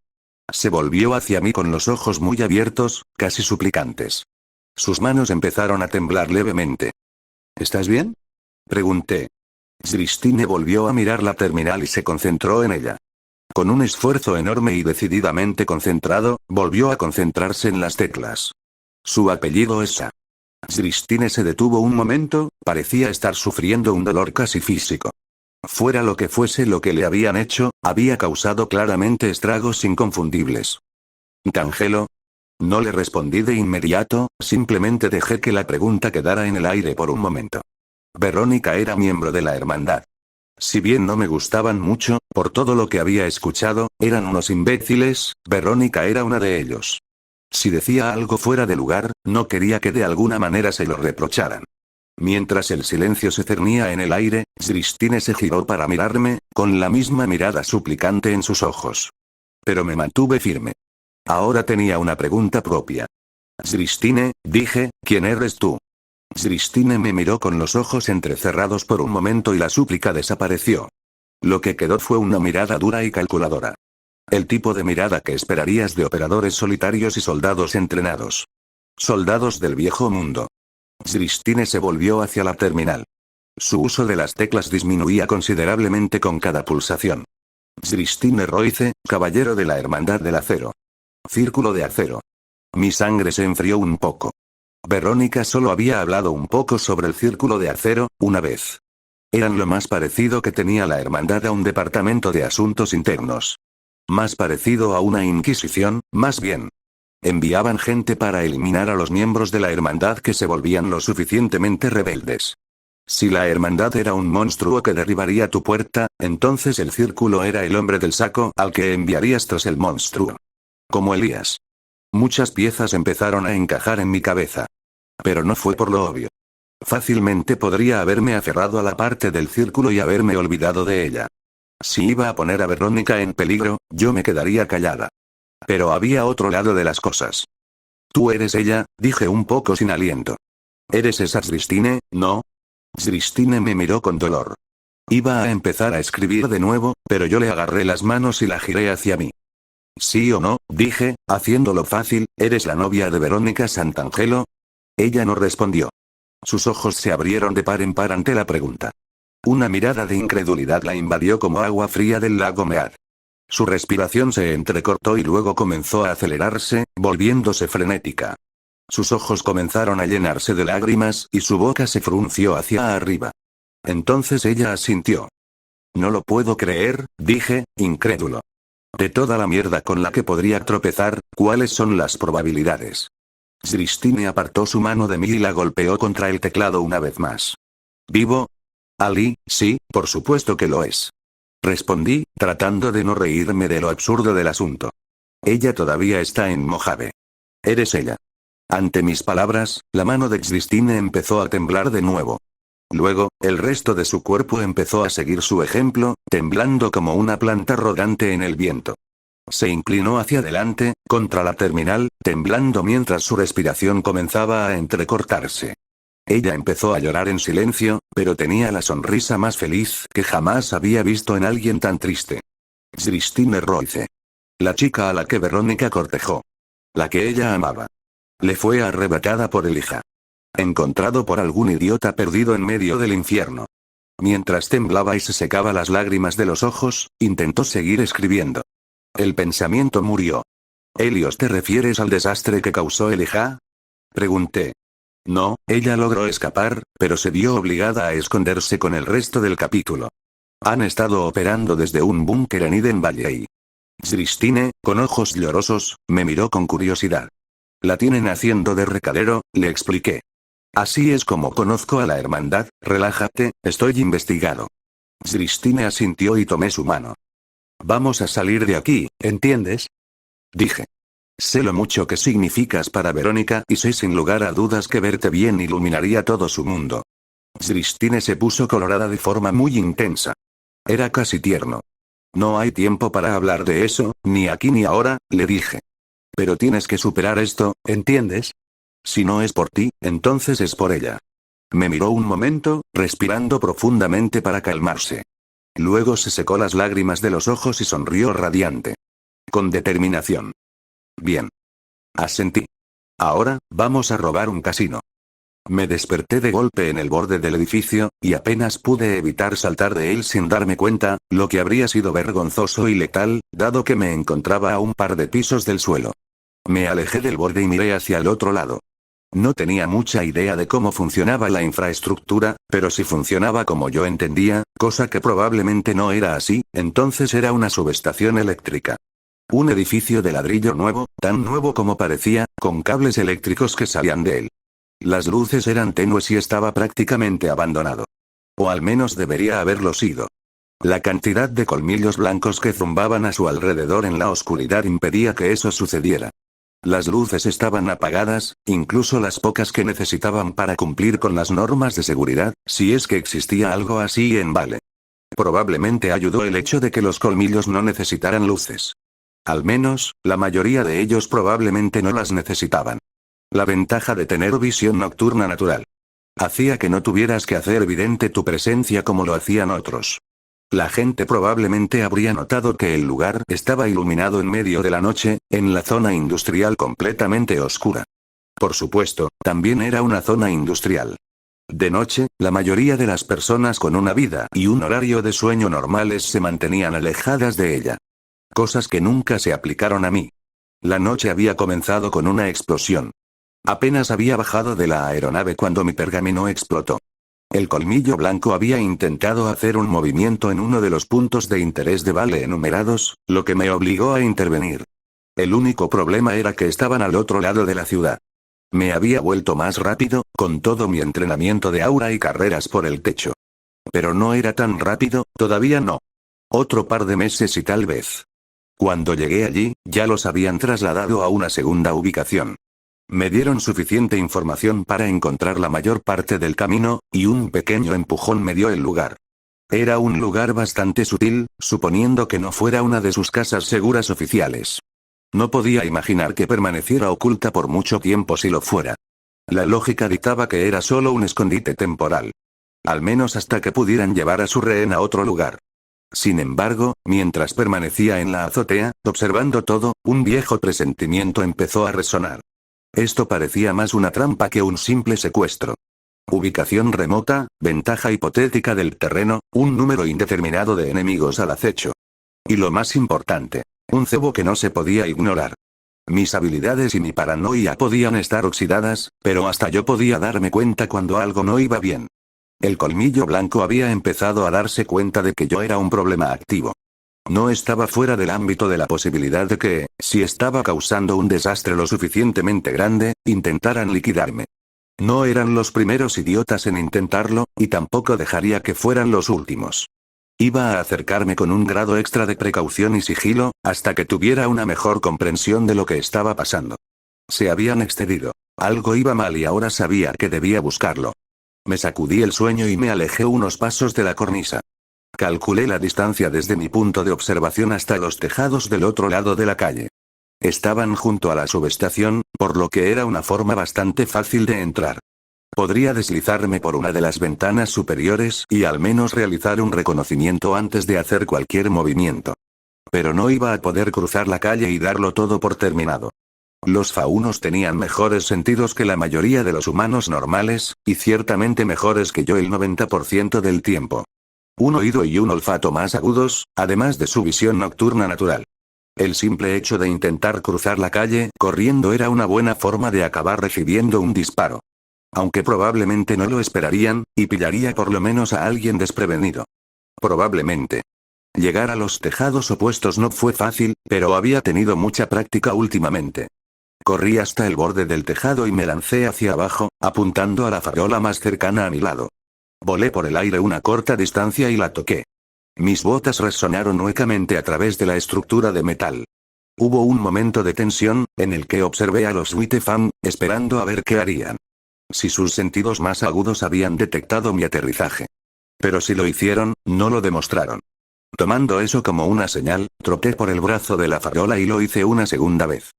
Speaker 1: Se volvió hacia mí con los ojos muy abiertos, casi suplicantes. Sus manos empezaron a temblar levemente. ¿Estás bien? Pregunté. Christine volvió a mirar la terminal y se concentró en ella. Con un esfuerzo enorme y decididamente concentrado, volvió a concentrarse en las teclas. Su apellido es Sa. Christine se detuvo un momento, parecía estar sufriendo un dolor casi físico. Fuera lo que fuese lo que le habían hecho, había causado claramente estragos inconfundibles. ¿Tangelo? No le respondí de inmediato, simplemente dejé que la pregunta quedara en el aire por un momento. Verónica era miembro de la hermandad. Si bien no me gustaban mucho, por todo lo que había escuchado, eran unos imbéciles, Verónica era una de ellos. Si decía algo fuera de lugar, no quería que de alguna manera se lo reprocharan. Mientras el silencio se cernía en el aire, Christine se giró para mirarme, con la misma mirada suplicante en sus ojos. Pero me mantuve firme. Ahora tenía una pregunta propia. Christine, dije, ¿quién eres tú? Christine me miró con los ojos entrecerrados por un momento y la súplica desapareció. Lo que quedó fue una mirada dura y calculadora. El tipo de mirada que esperarías de operadores solitarios y soldados entrenados. Soldados del viejo mundo. Christine se volvió hacia la terminal. Su uso de las teclas disminuía considerablemente con cada pulsación. Christine Royce, caballero de la Hermandad del Acero. Círculo de acero. Mi sangre se enfrió un poco. Verónica solo había hablado un poco sobre el círculo de acero, una vez. Eran lo más parecido que tenía la hermandad a un departamento de asuntos internos. Más parecido a una inquisición, más bien. Enviaban gente para eliminar a los miembros de la hermandad que se volvían lo suficientemente rebeldes. Si la hermandad era un monstruo que derribaría tu puerta, entonces el círculo era el hombre del saco al que enviarías tras el monstruo. Como Elías. Muchas piezas empezaron a encajar en mi cabeza. Pero no fue por lo obvio. Fácilmente podría haberme aferrado a la parte del círculo y haberme olvidado de ella. Si iba a poner a Verónica en peligro, yo me quedaría callada. Pero había otro lado de las cosas. Tú eres ella, dije un poco sin aliento. ¿Eres esa Christine, no? Christine me miró con dolor. Iba a empezar a escribir de nuevo, pero yo le agarré las manos y la giré hacia mí. ¿Sí o no? Dije, haciéndolo fácil, ¿eres la novia de Verónica Santangelo? Ella no respondió. Sus ojos se abrieron de par en par ante la pregunta. Una mirada de incredulidad la invadió como agua fría del lago Mead. Su respiración se entrecortó y luego comenzó a acelerarse, volviéndose frenética. Sus ojos comenzaron a llenarse de lágrimas y su boca se frunció hacia arriba. Entonces ella asintió. No lo puedo creer, dije, incrédulo. De toda la mierda con la que podría tropezar, ¿cuáles son las probabilidades? Christine apartó su mano de mí y la golpeó contra el teclado una vez más. ¿Vivo? Ali, sí, por supuesto que lo es. Respondí, tratando de no reírme de lo absurdo del asunto. Ella todavía está en Mojave. Eres ella. Ante mis palabras, la mano de Christine empezó a temblar de nuevo. Luego, el resto de su cuerpo empezó a seguir su ejemplo, temblando como una planta rodante en el viento. Se inclinó hacia adelante, contra la terminal, temblando mientras su respiración comenzaba a entrecortarse. Ella empezó a llorar en silencio, pero tenía la sonrisa más feliz que jamás había visto en alguien tan triste. Christine Royce. La chica a la que Verónica cortejó. La que ella amaba. Le fue arrebatada por Elijah. Encontrado por algún idiota perdido en medio del infierno. Mientras temblaba y se secaba las lágrimas de los ojos, intentó seguir escribiendo. El pensamiento murió. ¿Helios te refieres al desastre que causó Elijah? Pregunté. No, ella logró escapar, pero se vio obligada a esconderse con el resto del capítulo. Han estado operando desde un búnker en Eden Valley. Christine, con ojos llorosos, me miró con curiosidad. La tienen haciendo de recadero, le expliqué. Así es como conozco a la hermandad, relájate, estoy investigado. Christine asintió y tomé su mano. Vamos a salir de aquí, ¿entiendes? Dije. Sé lo mucho que significas para Verónica y sé sin lugar a dudas que verte bien iluminaría todo su mundo. Christine se puso colorada de forma muy intensa. Era casi tierno. No hay tiempo para hablar de eso, ni aquí ni ahora, le dije. Pero tienes que superar esto, ¿entiendes? Si no es por ti, entonces es por ella. Me miró un momento, respirando profundamente para calmarse. Luego se secó las lágrimas de los ojos y sonrió radiante. Con determinación. Bien. Asentí. Ahora, vamos a robar un casino. Me desperté de golpe en el borde del edificio, y apenas pude evitar saltar de él sin darme cuenta, lo que habría sido vergonzoso y letal, dado que me encontraba a un par de pisos del suelo. Me alejé del borde y miré hacia el otro lado. No tenía mucha idea de cómo funcionaba la infraestructura, pero si funcionaba como yo entendía, cosa que probablemente no era así, entonces era una subestación eléctrica. Un edificio de ladrillo nuevo, tan nuevo como parecía, con cables eléctricos que salían de él. Las luces eran tenues y estaba prácticamente abandonado. O al menos debería haberlo sido. La cantidad de colmillos blancos que zumbaban a su alrededor en la oscuridad impedía que eso sucediera. Las luces estaban apagadas, incluso las pocas que necesitaban para cumplir con las normas de seguridad, si es que existía algo así en Vale. Probablemente ayudó el hecho de que los colmillos no necesitaran luces. Al menos, la mayoría de ellos probablemente no las necesitaban. La ventaja de tener visión nocturna natural. Hacía que no tuvieras que hacer evidente tu presencia como lo hacían otros. La gente probablemente habría notado que el lugar estaba iluminado en medio de la noche, en la zona industrial completamente oscura. Por supuesto, también era una zona industrial. De noche, la mayoría de las personas con una vida y un horario de sueño normales se mantenían alejadas de ella. Cosas que nunca se aplicaron a mí. La noche había comenzado con una explosión. Apenas había bajado de la aeronave cuando mi pergamino explotó. El colmillo blanco había intentado hacer un movimiento en uno de los puntos de interés de Vale enumerados, lo que me obligó a intervenir. El único problema era que estaban al otro lado de la ciudad. Me había vuelto más rápido, con todo mi entrenamiento de aura y carreras por el techo. Pero no era tan rápido, todavía no. Otro par de meses y tal vez. Cuando llegué allí, ya los habían trasladado a una segunda ubicación. Me dieron suficiente información para encontrar la mayor parte del camino, y un pequeño empujón me dio el lugar. Era un lugar bastante sutil, suponiendo que no fuera una de sus casas seguras oficiales. No podía imaginar que permaneciera oculta por mucho tiempo si lo fuera. La lógica dictaba que era solo un escondite temporal. Al menos hasta que pudieran llevar a su rehén a otro lugar. Sin embargo, mientras permanecía en la azotea, observando todo, un viejo presentimiento empezó a resonar. Esto parecía más una trampa que un simple secuestro. Ubicación remota, ventaja hipotética del terreno, un número indeterminado de enemigos al acecho. Y lo más importante, un cebo que no se podía ignorar. Mis habilidades y mi paranoia podían estar oxidadas, pero hasta yo podía darme cuenta cuando algo no iba bien. El colmillo blanco había empezado a darse cuenta de que yo era un problema activo. No estaba fuera del ámbito de la posibilidad de que, si estaba causando un desastre lo suficientemente grande, intentaran liquidarme. No eran los primeros idiotas en intentarlo, y tampoco dejaría que fueran los últimos. Iba a acercarme con un grado extra de precaución y sigilo, hasta que tuviera una mejor comprensión de lo que estaba pasando. Se habían excedido. Algo iba mal y ahora sabía que debía buscarlo. Me sacudí el sueño y me alejé unos pasos de la cornisa. Calculé la distancia desde mi punto de observación hasta los tejados del otro lado de la calle. Estaban junto a la subestación, por lo que era una forma bastante fácil de entrar. Podría deslizarme por una de las ventanas superiores y al menos realizar un reconocimiento antes de hacer cualquier movimiento. Pero no iba a poder cruzar la calle y darlo todo por terminado. Los faunos tenían mejores sentidos que la mayoría de los humanos normales, y ciertamente mejores que yo el 90% del tiempo. Un oído y un olfato más agudos, además de su visión nocturna natural. El simple hecho de intentar cruzar la calle corriendo era una buena forma de acabar recibiendo un disparo. Aunque probablemente no lo esperarían, y pillaría por lo menos a alguien desprevenido. Probablemente. Llegar a los tejados opuestos no fue fácil, pero había tenido mucha práctica últimamente. Corrí hasta el borde del tejado y me lancé hacia abajo, apuntando a la farola más cercana a mi lado. Volé por el aire una corta distancia y la toqué. Mis botas resonaron huecamente a través de la estructura de metal. Hubo un momento de tensión, en el que observé a los Witefam, esperando a ver qué harían. Si sus sentidos más agudos habían detectado mi aterrizaje. Pero si lo hicieron, no lo demostraron. Tomando eso como una señal, troté por el brazo de la farola y lo hice una segunda vez.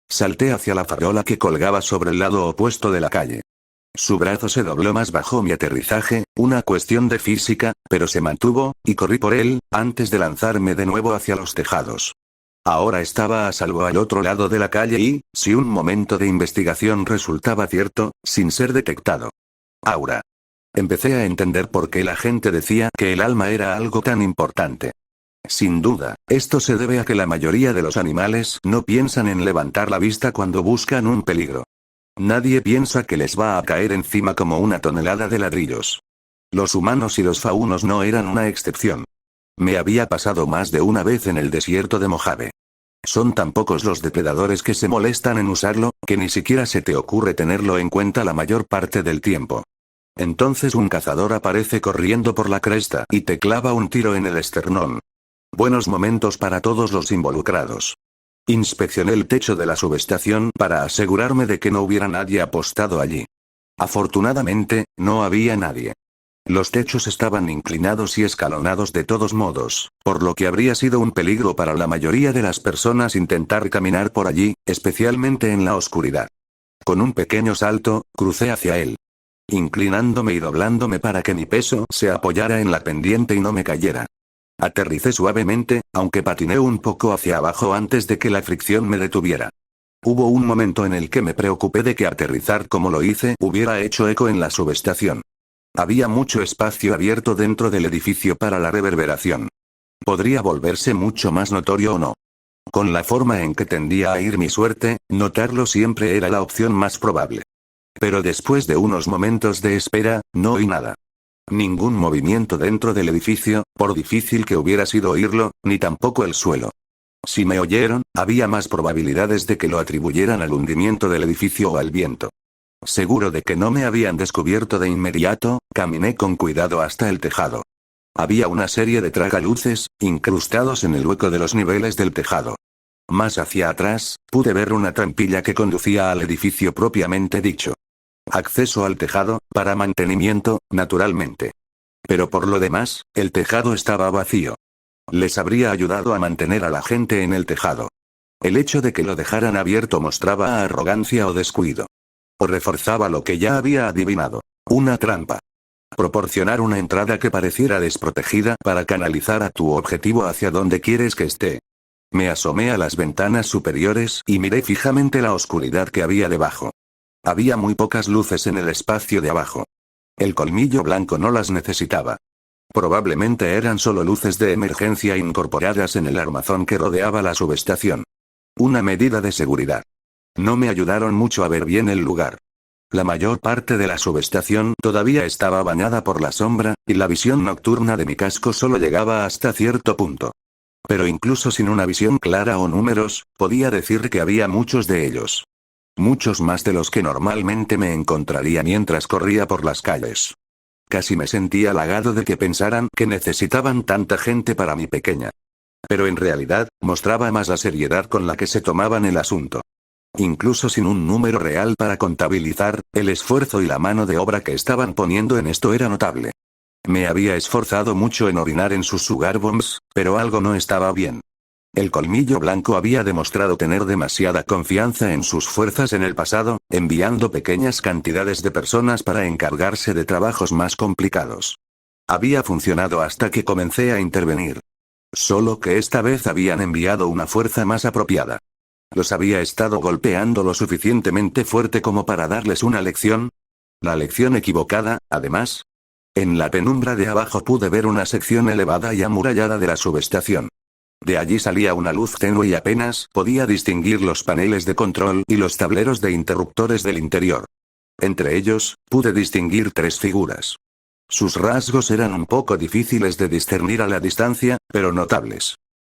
Speaker 1: Salté hacia la farola que colgaba sobre el lado opuesto de la calle. Su brazo se dobló más bajo mi aterrizaje, una cuestión de física, pero se mantuvo, y corrí por él, antes de lanzarme de nuevo hacia los tejados. Ahora estaba a salvo al otro lado de la calle y, si un momento de investigación resultaba cierto, sin ser detectado. Aura. Empecé a entender por qué la gente decía que el alma era algo tan importante. Sin duda, esto se debe a que la mayoría de los animales no piensan en levantar la vista cuando buscan un peligro. Nadie piensa que les va a caer encima como una tonelada de ladrillos. Los humanos y los faunos no eran una excepción. Me había pasado más de una vez en el desierto de Mojave. Son tan pocos los depredadores que se molestan en usarlo, que ni siquiera se te ocurre tenerlo en cuenta la mayor parte del tiempo. Entonces un cazador aparece corriendo por la cresta y te clava un tiro en el esternón. Buenos momentos para todos los involucrados. Inspeccioné el techo de la subestación para asegurarme de que no hubiera nadie apostado allí. Afortunadamente, no había nadie. Los techos estaban inclinados y escalonados de todos modos, por lo que habría sido un peligro para la mayoría de las personas intentar caminar por allí, especialmente en la oscuridad. Con un pequeño salto, crucé hacia él. Inclinándome y doblándome para que mi peso se apoyara en la pendiente y no me cayera. Aterricé suavemente, aunque patiné un poco hacia abajo antes de que la fricción me detuviera. Hubo un momento en el que me preocupé de que aterrizar como lo hice hubiera hecho eco en la subestación. Había mucho espacio abierto dentro del edificio para la reverberación. Podría volverse mucho más notorio o no. Con la forma en que tendía a ir mi suerte, notarlo siempre era la opción más probable. Pero después de unos momentos de espera, no oí nada. Ningún movimiento dentro del edificio, por difícil que hubiera sido oírlo, ni tampoco el suelo. Si me oyeron, había más probabilidades de que lo atribuyeran al hundimiento del edificio o al viento. Seguro de que no me habían descubierto de inmediato, caminé con cuidado hasta el tejado. Había una serie de tragaluces, incrustados en el hueco de los niveles del tejado. Más hacia atrás, pude ver una trampilla que conducía al edificio propiamente dicho. Acceso al tejado, para mantenimiento, naturalmente. Pero por lo demás, el tejado estaba vacío. Les habría ayudado a mantener a la gente en el tejado. El hecho de que lo dejaran abierto mostraba arrogancia o descuido. O reforzaba lo que ya había adivinado. Una trampa. Proporcionar una entrada que pareciera desprotegida para canalizar a tu objetivo hacia donde quieres que esté. Me asomé a las ventanas superiores y miré fijamente la oscuridad que había debajo. Había muy pocas luces en el espacio de abajo. El colmillo blanco no las necesitaba. Probablemente eran solo luces de emergencia incorporadas en el armazón que rodeaba la subestación. Una medida de seguridad. No me ayudaron mucho a ver bien el lugar. La mayor parte de la subestación todavía estaba bañada por la sombra, y la visión nocturna de mi casco solo llegaba hasta cierto punto. Pero incluso sin una visión clara o números, podía decir que había muchos de ellos. Muchos más de los que normalmente me encontraría mientras corría por las calles. Casi me sentía halagado de que pensaran que necesitaban tanta gente para mi pequeña. Pero en realidad, mostraba más la seriedad con la que se tomaban el asunto. Incluso sin un número real para contabilizar, el esfuerzo y la mano de obra que estaban poniendo en esto era notable. Me había esforzado mucho en orinar en sus sugar bombs, pero algo no estaba bien. El colmillo blanco había demostrado tener demasiada confianza en sus fuerzas en el pasado, enviando pequeñas cantidades de personas para encargarse de trabajos más complicados. Había funcionado hasta que comencé a intervenir. Solo que esta vez habían enviado una fuerza más apropiada. ¿Los había estado golpeando lo suficientemente fuerte como para darles una lección? ¿La lección equivocada, además? En la penumbra de abajo pude ver una sección elevada y amurallada de la subestación. De allí salía una luz tenue y apenas podía distinguir los paneles de control y los tableros de interruptores del interior. Entre ellos, pude distinguir 3 figuras. Sus rasgos eran un poco difíciles de discernir a la distancia, pero notables.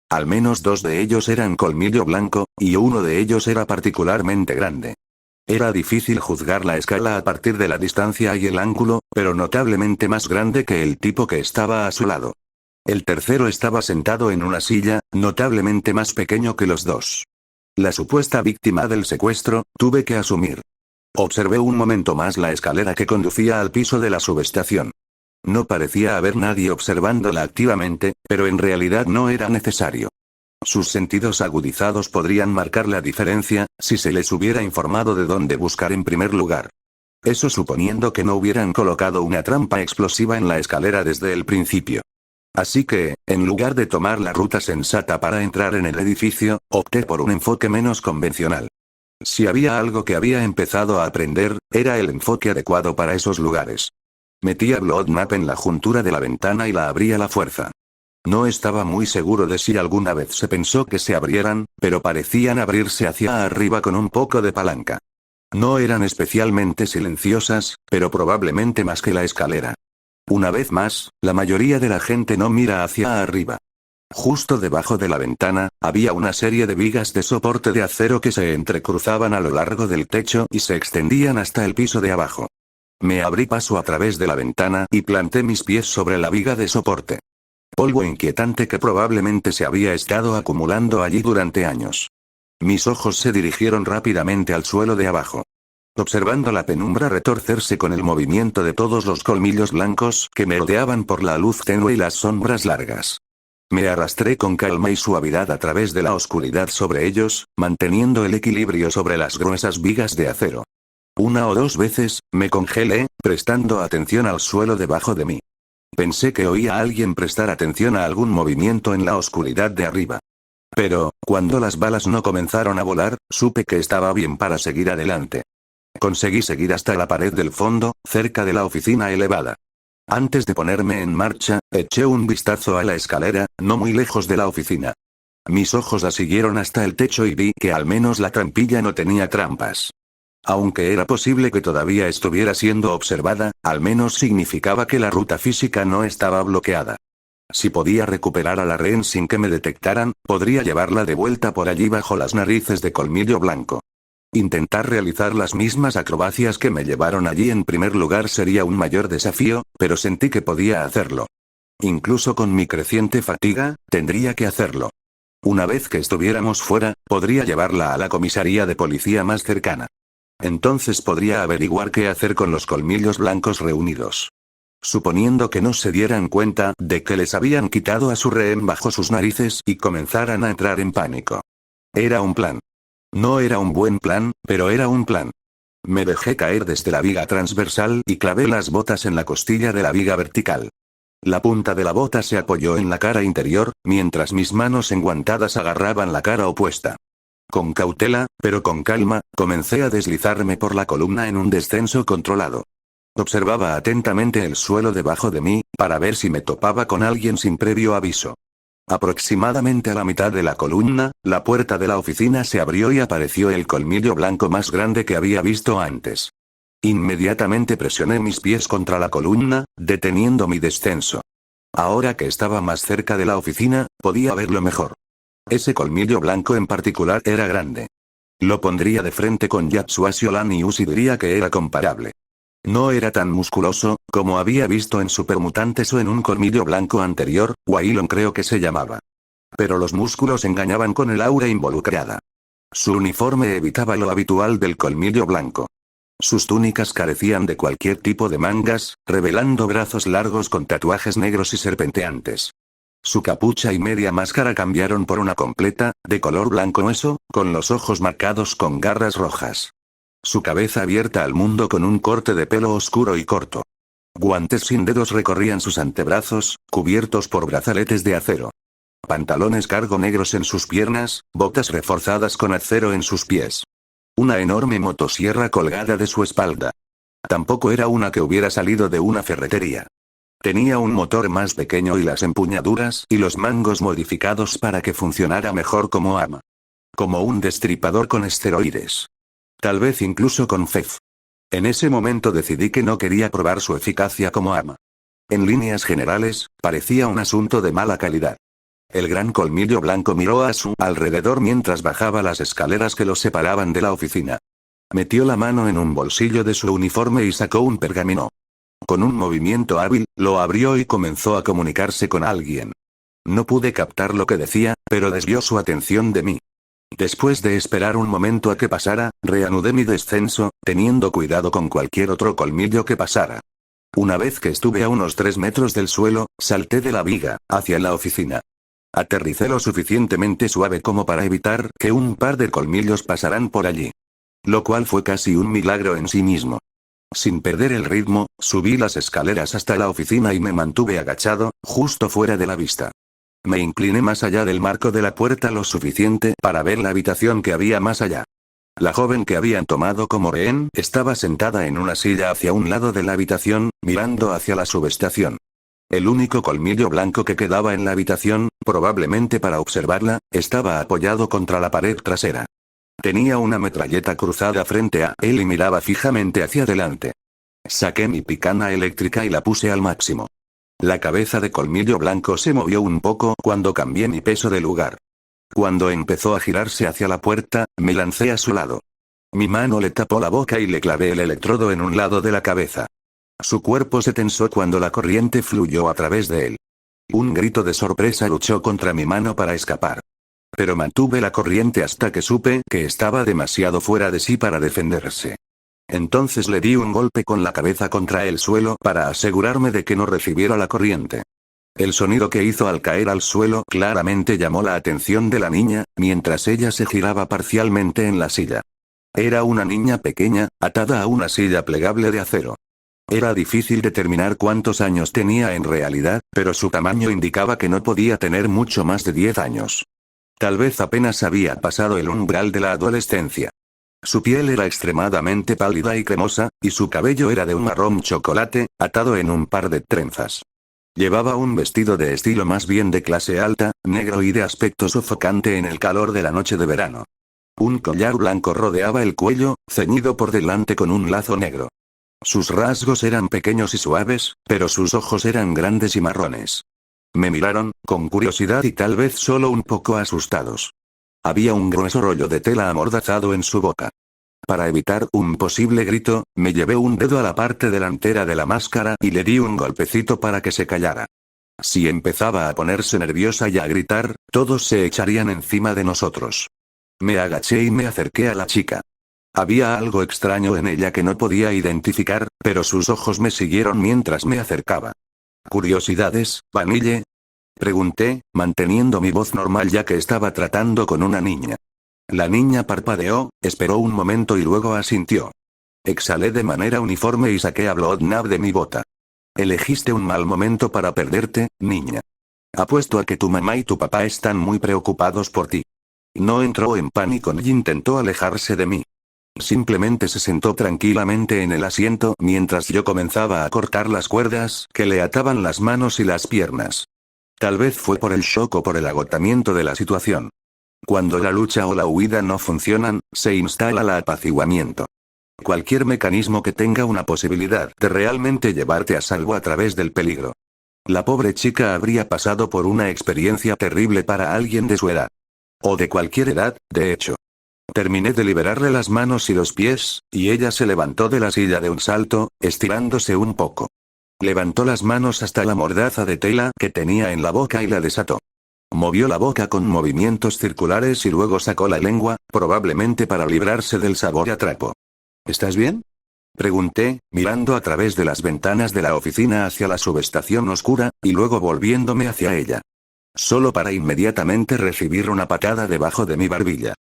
Speaker 1: Al menos 2 de ellos eran colmillo blanco, y uno de ellos era particularmente grande. Era difícil juzgar la escala a partir de la distancia y el ángulo, pero notablemente más grande que el tipo que estaba a su lado. El tercero estaba sentado en una silla, notablemente más pequeño que los 2. La supuesta víctima del secuestro, tuve que asumir. Observé un momento más la escalera que conducía al piso de la subestación. No parecía haber nadie observándola activamente, pero en realidad no era necesario. Sus sentidos agudizados podrían marcar la diferencia, si se les hubiera informado de dónde buscar en primer lugar. Eso suponiendo que no hubieran colocado una trampa explosiva en la escalera desde el principio. Así que, en lugar de tomar la ruta sensata para entrar en el edificio, opté por un enfoque menos convencional. Si había algo que había empezado a aprender, era el enfoque adecuado para esos lugares. Metí a Blood Map en la juntura de la ventana y la abrí a la fuerza. No estaba muy seguro de si alguna vez se pensó que se abrieran, pero parecían abrirse hacia arriba con un poco de palanca. No eran especialmente silenciosas, pero probablemente más que la escalera. Una vez más, la mayoría de la gente no mira hacia arriba. Justo debajo de la ventana, había una serie de vigas de soporte de acero que se entrecruzaban a lo largo del techo y se extendían hasta el piso de abajo. Me abrí paso a través de la ventana y planté mis pies sobre la viga de soporte. Polvo inquietante que probablemente se había estado acumulando allí durante años. Mis ojos se dirigieron rápidamente al suelo de abajo. Observando la penumbra retorcerse con el movimiento de todos los colmillos blancos que me rodeaban por la luz tenue y las sombras largas. Me arrastré con calma y suavidad a través de la oscuridad sobre ellos, manteniendo el equilibrio sobre las gruesas vigas de acero. 1 o 2 veces, me congelé, prestando atención al suelo debajo de mí. Pensé que oía a alguien prestar atención a algún movimiento en la oscuridad de arriba. Pero, cuando las balas no comenzaron a volar, supe que estaba bien para seguir adelante. Conseguí seguir hasta la pared del fondo, cerca de la oficina elevada. Antes de ponerme en marcha, eché un vistazo a la escalera, no muy lejos de la oficina. Mis ojos la siguieron hasta el techo y vi que al menos la trampilla no tenía trampas. Aunque era posible que todavía estuviera siendo observada, al menos significaba que la ruta física no estaba bloqueada. Si podía recuperar a la rehén sin que me detectaran, podría llevarla de vuelta por allí bajo las narices de colmillo blanco. Intentar realizar las mismas acrobacias que me llevaron allí en primer lugar sería un mayor desafío, pero sentí que podía hacerlo. Incluso con mi creciente fatiga, tendría que hacerlo. Una vez que estuviéramos fuera, podría llevarla a la comisaría de policía más cercana. Entonces podría averiguar qué hacer con los colmillos blancos reunidos. Suponiendo que no se dieran cuenta de que les habían quitado a su rehén bajo sus narices y comenzaran a entrar en pánico. Era un plan. No era un buen plan, pero era un plan. Me dejé caer desde la viga transversal y clavé las botas en la costilla de la viga vertical. La punta de la bota se apoyó en la cara interior, mientras mis manos enguantadas agarraban la cara opuesta. Con cautela, pero con calma, comencé a deslizarme por la columna en un descenso controlado. Observaba atentamente el suelo debajo de mí, para ver si me topaba con alguien sin previo aviso. Aproximadamente a la mitad de la columna, la puerta de la oficina se abrió y apareció el colmillo blanco más grande que había visto antes. Inmediatamente presioné mis pies contra la columna, deteniendo mi descenso. Ahora que estaba más cerca de la oficina, podía verlo mejor. Ese colmillo blanco en particular era grande. Lo pondría de frente con Yasuo Lanius y diría que era comparable. No era tan musculoso, como había visto en Supermutantes o en un colmillo blanco anterior, Wailon creo que se llamaba. Pero los músculos engañaban con el aura involucrada. Su uniforme evitaba lo habitual del colmillo blanco. Sus túnicas carecían de cualquier tipo de mangas, revelando brazos largos con tatuajes negros y serpenteantes. Su capucha y media máscara cambiaron por una completa, de color blanco hueso, con los ojos marcados con garras rojas. Su cabeza abierta al mundo con un corte de pelo oscuro y corto. Guantes sin dedos recorrían sus antebrazos, cubiertos por brazaletes de acero. Pantalones cargo negros en sus piernas, botas reforzadas con acero en sus pies. Una enorme motosierra colgada de su espalda. Tampoco era una que hubiera salido de una ferretería. Tenía un motor más pequeño y las empuñaduras y los mangos modificados para que funcionara mejor como arma. Como un destripador con esteroides. Tal vez incluso con FEF. En ese momento decidí que no quería probar su eficacia como arma. En líneas generales, parecía un asunto de mala calidad. El gran colmillo blanco miró a su alrededor mientras bajaba las escaleras que los separaban de la oficina. Metió la mano en un bolsillo de su uniforme y sacó un pergamino. Con un movimiento hábil, lo abrió y comenzó a comunicarse con alguien. No pude captar lo que decía, pero desvió su atención de mí. Después de esperar un momento a que pasara, reanudé mi descenso, teniendo cuidado con cualquier otro colmillo que pasara. Una vez que estuve a unos 3 metros del suelo, salté de la viga, hacia la oficina. Aterricé lo suficientemente suave como para evitar que un par de colmillos pasaran por allí. Lo cual fue casi un milagro en sí mismo. Sin perder el ritmo, subí las escaleras hasta la oficina y me mantuve agachado, justo fuera de la vista. Me incliné más allá del marco de la puerta lo suficiente para ver la habitación que había más allá. La joven que habían tomado como rehén estaba sentada en una silla hacia un lado de la habitación, mirando hacia la subestación. El único colmillo blanco que quedaba en la habitación, probablemente para observarla, estaba apoyado contra la pared trasera. Tenía una metralleta cruzada frente a él y miraba fijamente hacia adelante. Saqué mi picana eléctrica y la puse al máximo. La cabeza de colmillo blanco se movió un poco cuando cambié mi peso de lugar. Cuando empezó a girarse hacia la puerta, me lancé a su lado. Mi mano le tapó la boca y le clavé el electrodo en un lado de la cabeza. Su cuerpo se tensó cuando la corriente fluyó a través de él. Un grito de sorpresa luchó contra mi mano para escapar. Pero mantuve la corriente hasta que supe que estaba demasiado fuera de sí para defenderse. Entonces le di un golpe con la cabeza contra el suelo para asegurarme de que no recibiera la corriente. El sonido que hizo al caer al suelo claramente llamó la atención de la niña, mientras ella se giraba parcialmente en la silla. Era una niña pequeña, atada a una silla plegable de acero. Era difícil determinar cuántos años tenía en realidad, pero su tamaño indicaba que no podía tener mucho más de 10 años. Tal vez apenas había pasado el umbral de la adolescencia. Su piel era extremadamente pálida y cremosa, y su cabello era de un marrón chocolate, atado en un par de trenzas. Llevaba un vestido de estilo más bien de clase alta, negro y de aspecto sofocante en el calor de la noche de verano. Un collar blanco rodeaba el cuello, ceñido por delante con un lazo negro. Sus rasgos eran pequeños y suaves, pero sus ojos eran grandes y marrones. Me miraron, con curiosidad y tal vez solo un poco asustados. Había un grueso rollo de tela amordazado en su boca. Para evitar un posible grito, me llevé un dedo a la parte delantera de la máscara y le di un golpecito para que se callara. Si empezaba a ponerse nerviosa y a gritar, todos se echarían encima de nosotros. Me agaché y me acerqué a la chica. Había algo extraño en ella que no podía identificar, pero sus ojos me siguieron mientras me acercaba. ¿Curiosidades, Vanille? Pregunté, manteniendo mi voz normal ya que estaba tratando con una niña. La niña parpadeó, esperó un momento y luego asintió. Exhalé de manera uniforme y saqué a Bloodnap de mi bota. Elegiste un mal momento para perderte, niña. Apuesto a que tu mamá y tu papá están muy preocupados por ti. No entró en pánico ni intentó alejarse de mí. Simplemente se sentó tranquilamente en el asiento mientras yo comenzaba a cortar las cuerdas que le ataban las manos y las piernas. Tal vez fue por el shock o por el agotamiento de la situación. Cuando la lucha o la huida no funcionan, se instala el apaciguamiento. Cualquier mecanismo que tenga una posibilidad de realmente llevarte a salvo a través del peligro. La pobre chica habría pasado por una experiencia terrible para alguien de su edad. O de cualquier edad, de hecho. Terminé de liberarle las manos y los pies, y ella se levantó de la silla de un salto, estirándose un poco. Levantó las manos hasta la mordaza de tela que tenía en la boca y la desató. Movió la boca con movimientos circulares y luego sacó la lengua, probablemente para librarse del sabor a trapo. ¿Estás bien?, pregunté, mirando a través de las ventanas de la oficina hacia la subestación oscura, y luego volviéndome hacia ella. Solo para inmediatamente recibir una patada debajo de mi barbilla.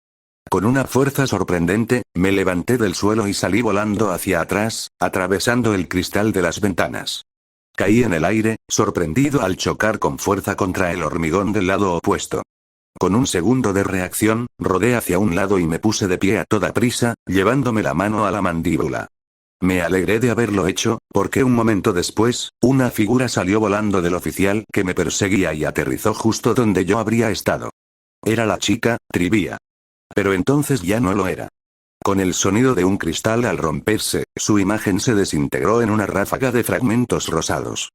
Speaker 1: Con una fuerza sorprendente, me levanté del suelo y salí volando hacia atrás, atravesando el cristal de las ventanas. Caí en el aire, sorprendido al chocar con fuerza contra el hormigón del lado opuesto. Con un segundo de reacción, rodé hacia un lado y me puse de pie a toda prisa, llevándome la mano a la mandíbula. Me alegré de haberlo hecho, porque un momento después, una figura salió volando del oficial que me perseguía y aterrizó justo donde yo habría estado. Era la chica, Trivia. Pero entonces ya no lo era. Con el sonido de un cristal al romperse, su imagen se desintegró en una ráfaga de fragmentos rosados.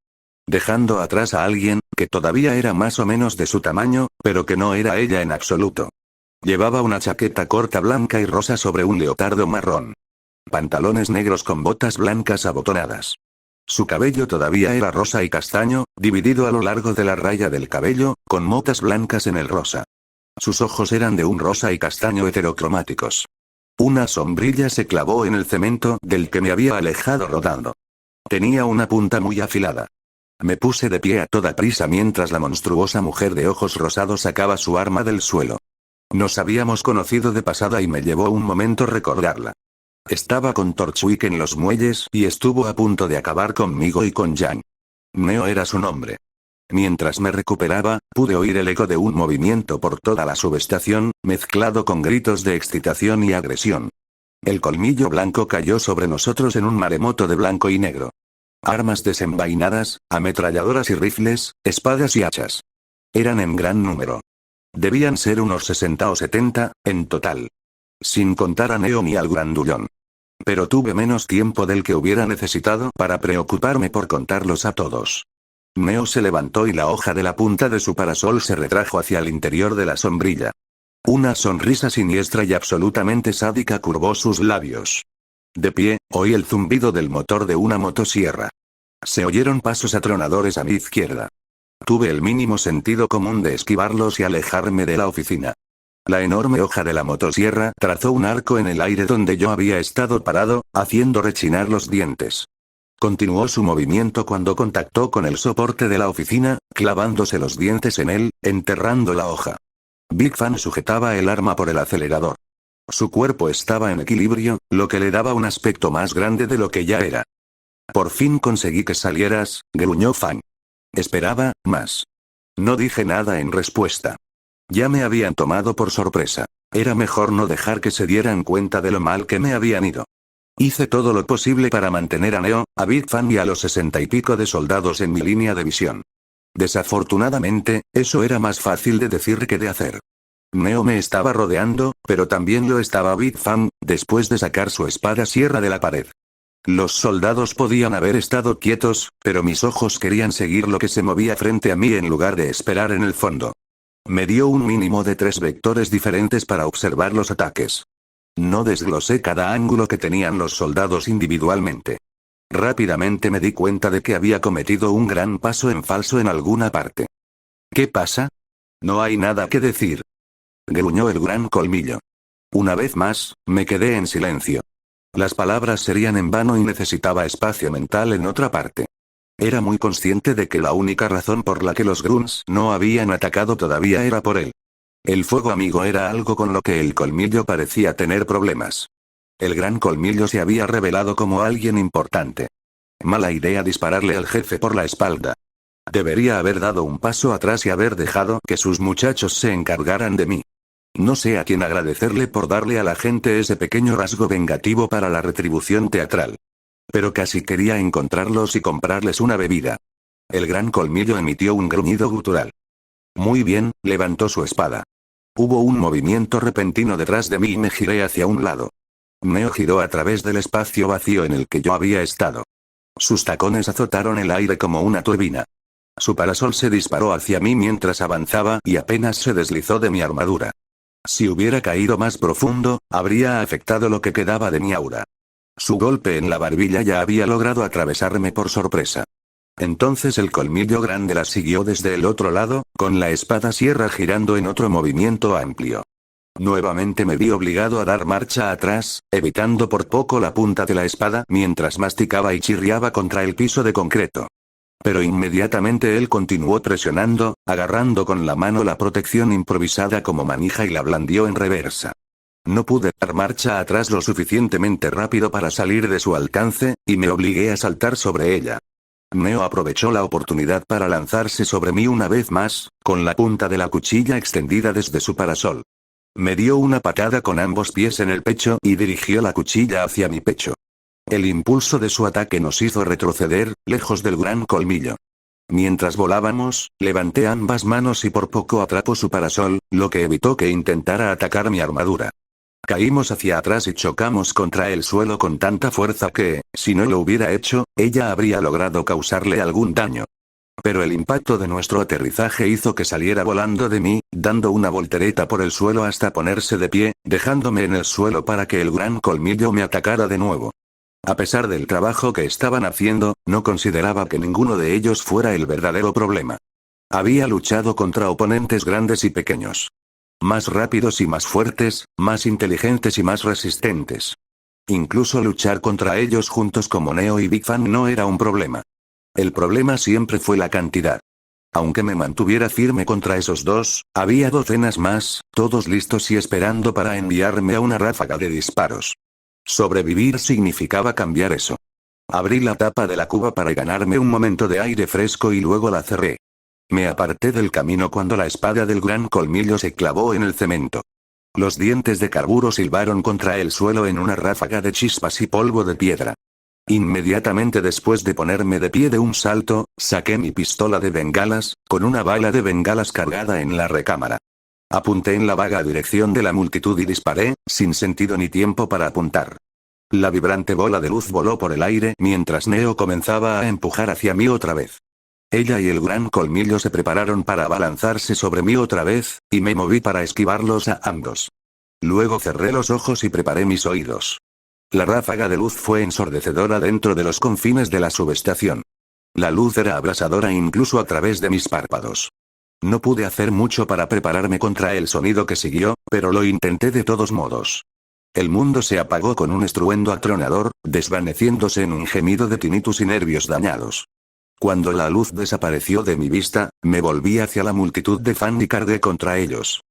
Speaker 1: Dejando atrás a alguien, que todavía era más o menos de su tamaño, pero que no era ella en absoluto. Llevaba una chaqueta corta blanca y rosa sobre un leotardo marrón. Pantalones negros con botas blancas abotonadas. Su cabello todavía era rosa y castaño, dividido a lo largo de la raya del cabello, con motas blancas en el rosa. Sus ojos eran de un rosa y castaño heterocromáticos. Una sombrilla se clavó en el cemento del que me había alejado rodando. Tenía una punta muy afilada. Me puse de pie a toda prisa mientras la monstruosa mujer de ojos rosados sacaba su arma del suelo. Nos habíamos conocido de pasada y me llevó un momento recordarla. Estaba con Torchwick en los muelles y estuvo a punto de acabar conmigo y con Jan. Neo era su nombre. Mientras me recuperaba, pude oír el eco de un movimiento por toda la subestación, mezclado con gritos de excitación y agresión. El colmillo blanco cayó sobre nosotros en un maremoto de blanco y negro. Armas desenvainadas, ametralladoras y rifles, espadas y hachas. Eran en gran número. Debían ser unos 60 o 70, en total. Sin contar a Neo ni al grandullón. Pero tuve menos tiempo del que hubiera necesitado para preocuparme por contarlos a todos. Neo se levantó y la hoja de la punta de su parasol se retrajo hacia el interior de la sombrilla. Una sonrisa siniestra y absolutamente sádica curvó sus labios. De pie, oí el zumbido del motor de una motosierra. Se oyeron pasos atronadores a mi izquierda. Tuve el mínimo sentido común de esquivarlos y alejarme de la oficina. La enorme hoja de la motosierra trazó un arco en el aire donde yo había estado parado, haciendo rechinar los dientes. Continuó su movimiento cuando contactó con el soporte de la oficina, clavándose los dientes en él, enterrando la hoja. Big Fan sujetaba el arma por el acelerador. Su cuerpo estaba en equilibrio, lo que le daba un aspecto más grande de lo que ya era. Por fin conseguí que salieras, gruñó Fan. Esperaba más. No dije nada en respuesta. Ya me habían tomado por sorpresa. Era mejor no dejar que se dieran cuenta de lo mal que me habían ido. Hice todo lo posible para mantener a Neo, a Big Fan y a los 60 y pico de soldados en mi línea de visión. Desafortunadamente, eso era más fácil de decir que de hacer. Neo me estaba rodeando, pero también lo estaba Big Fan, después de sacar su espada sierra de la pared. Los soldados podían haber estado quietos, pero mis ojos querían seguir lo que se movía frente a mí en lugar de esperar en el fondo. Me dio un mínimo de 3 vectores diferentes para observar los ataques. No desglosé cada ángulo que tenían los soldados individualmente. Rápidamente me di cuenta de que había cometido un gran paso en falso en alguna parte. ¿Qué pasa? No hay nada que decir. Gruñó el gran colmillo. Una vez más, me quedé en silencio. Las palabras serían en vano y necesitaba espacio mental en otra parte. Era muy consciente de que la única razón por la que los grunts no habían atacado todavía era por él. El fuego amigo era algo con lo que el colmillo parecía tener problemas. El gran colmillo se había revelado como alguien importante. Mala idea dispararle al jefe por la espalda. Debería haber dado un paso atrás y haber dejado que sus muchachos se encargaran de mí. No sé a quién agradecerle por darle a la gente ese pequeño rasgo vengativo para la retribución teatral. Pero casi quería encontrarlos y comprarles una bebida. El gran colmillo emitió un gruñido gutural. Muy bien, levantó su espada. Hubo un movimiento repentino detrás de mí y me giré hacia un lado. Neo giró a través del espacio vacío en el que yo había estado. Sus tacones azotaron el aire como una turbina. Su parasol se disparó hacia mí mientras avanzaba y apenas se deslizó de mi armadura. Si hubiera caído más profundo, habría afectado lo que quedaba de mi aura. Su golpe en la barbilla ya había logrado atravesarme por sorpresa. Entonces el colmillo grande la siguió desde el otro lado, con la espada sierra girando en otro movimiento amplio. Nuevamente me vi obligado a dar marcha atrás, evitando por poco la punta de la espada mientras masticaba y chirriaba contra el piso de concreto. Pero inmediatamente él continuó presionando, agarrando con la mano la protección improvisada como manija y la blandió en reversa. No pude dar marcha atrás lo suficientemente rápido para salir de su alcance, y me obligué a saltar sobre ella. Neo aprovechó la oportunidad para lanzarse sobre mí una vez más, con la punta de la cuchilla extendida desde su parasol. Me dio una patada con ambos pies en el pecho y dirigió la cuchilla hacia mi pecho. El impulso de su ataque nos hizo retroceder, lejos del gran colmillo. Mientras volábamos, levanté ambas manos y por poco atrapó su parasol, lo que evitó que intentara atacar mi armadura. Caímos hacia atrás y chocamos contra el suelo con tanta fuerza que, si no lo hubiera hecho, ella habría logrado causarle algún daño. Pero el impacto de nuestro aterrizaje hizo que saliera volando de mí, dando una voltereta por el suelo hasta ponerse de pie, dejándome en el suelo para que el gran colmillo me atacara de nuevo. A pesar del trabajo que estaban haciendo, no consideraba que ninguno de ellos fuera el verdadero problema. Había luchado contra oponentes grandes y pequeños. Más rápidos y más fuertes, más inteligentes y más resistentes. Incluso luchar contra ellos juntos como Neo y Big Fang no era un problema. El problema siempre fue la cantidad. Aunque me mantuviera firme contra esos dos, había docenas más, todos listos y esperando para enviarme a una ráfaga de disparos. Sobrevivir significaba cambiar eso. Abrí la tapa de la cuba para ganarme un momento de aire fresco y luego la cerré. Me aparté del camino cuando la espada del gran colmillo se clavó en el cemento. Los dientes de carburo silbaron contra el suelo en una ráfaga de chispas y polvo de piedra. Inmediatamente después de ponerme de pie de un salto, saqué mi pistola de bengalas, con una bala de bengalas cargada en la recámara. Apunté en la vaga dirección de la multitud y disparé, sin sentido ni tiempo para apuntar. La vibrante bola de luz voló por el aire mientras Neo comenzaba a empujar hacia mí otra vez. Ella y el gran colmillo se prepararon para abalanzarse sobre mí otra vez, y me moví para esquivarlos a ambos. Luego cerré los ojos y preparé mis oídos. La ráfaga de luz fue ensordecedora dentro de los confines de la subestación. La luz era abrasadora incluso a través de mis párpados. No pude hacer mucho para prepararme contra el sonido que siguió, pero lo intenté de todos modos. El mundo se apagó con un estruendo atronador, desvaneciéndose en un gemido de tinnitus y nervios dañados. Cuando la luz desapareció de mi vista, me volví hacia la multitud de Fan y cargué contra ellos.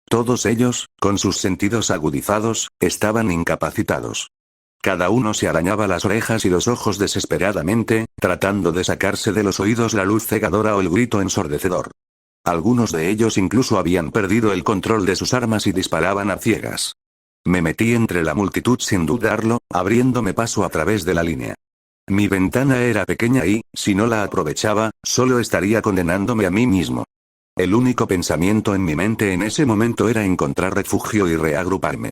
Speaker 1: Todos ellos, con sus sentidos agudizados, estaban incapacitados. Cada uno se arañaba las orejas y los ojos desesperadamente, tratando de sacarse de los oídos la luz cegadora o el grito ensordecedor. Algunos de ellos incluso habían perdido el control de sus armas y disparaban a ciegas. Me metí entre la multitud sin dudarlo, abriéndome paso a través de la línea. Mi ventana era pequeña y, si no la aprovechaba, solo estaría condenándome a mí mismo. El único pensamiento en mi mente en ese momento era encontrar refugio y reagruparme.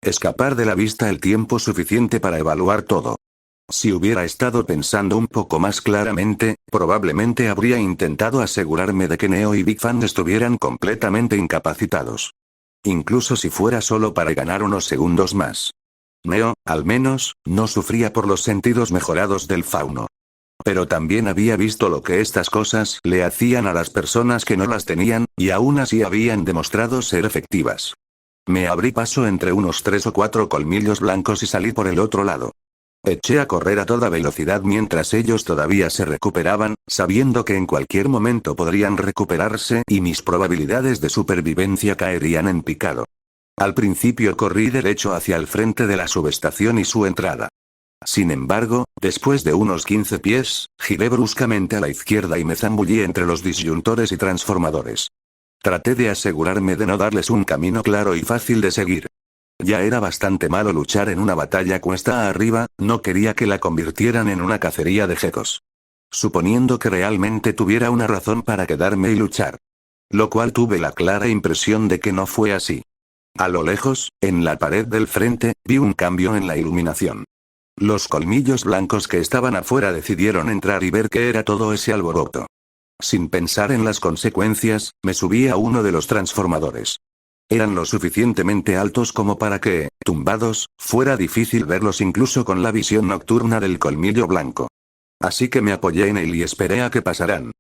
Speaker 1: Escapar de la vista el tiempo suficiente para evaluar todo. Si hubiera estado pensando un poco más claramente, probablemente habría intentado asegurarme de que Neo y Big Fang estuvieran completamente incapacitados. Incluso si fuera solo para ganar unos segundos más. Neo, al menos, no sufría por los sentidos mejorados del fauno. Pero también había visto lo que estas cosas le hacían a las personas que no las tenían, y aún así habían demostrado ser efectivas. Me abrí paso entre unos 3 o 4 colmillos blancos y salí por el otro lado. Eché a correr a toda velocidad mientras ellos todavía se recuperaban, sabiendo que en cualquier momento podrían recuperarse y mis probabilidades de supervivencia caerían en picado. Al principio corrí derecho hacia el frente de la subestación y su entrada. Sin embargo, después de unos 15 pies, giré bruscamente a la izquierda y me zambullí entre los disyuntores y transformadores. Traté de asegurarme de no darles un camino claro y fácil de seguir. Ya era bastante malo luchar en una batalla cuesta arriba, no quería que la convirtieran en una cacería de gecos. Suponiendo que realmente tuviera una razón para quedarme y luchar. Lo cual tuve la clara impresión de que no fue así. A lo lejos, en la pared del frente, vi un cambio en la iluminación. Los colmillos blancos que estaban afuera decidieron entrar y ver qué era todo ese alboroto. Sin pensar en las consecuencias, me subí a uno de los transformadores. Eran lo suficientemente altos como para que, tumbados, fuera difícil verlos incluso con la visión nocturna del colmillo blanco. Así que me apoyé en él y esperé a que pasaran.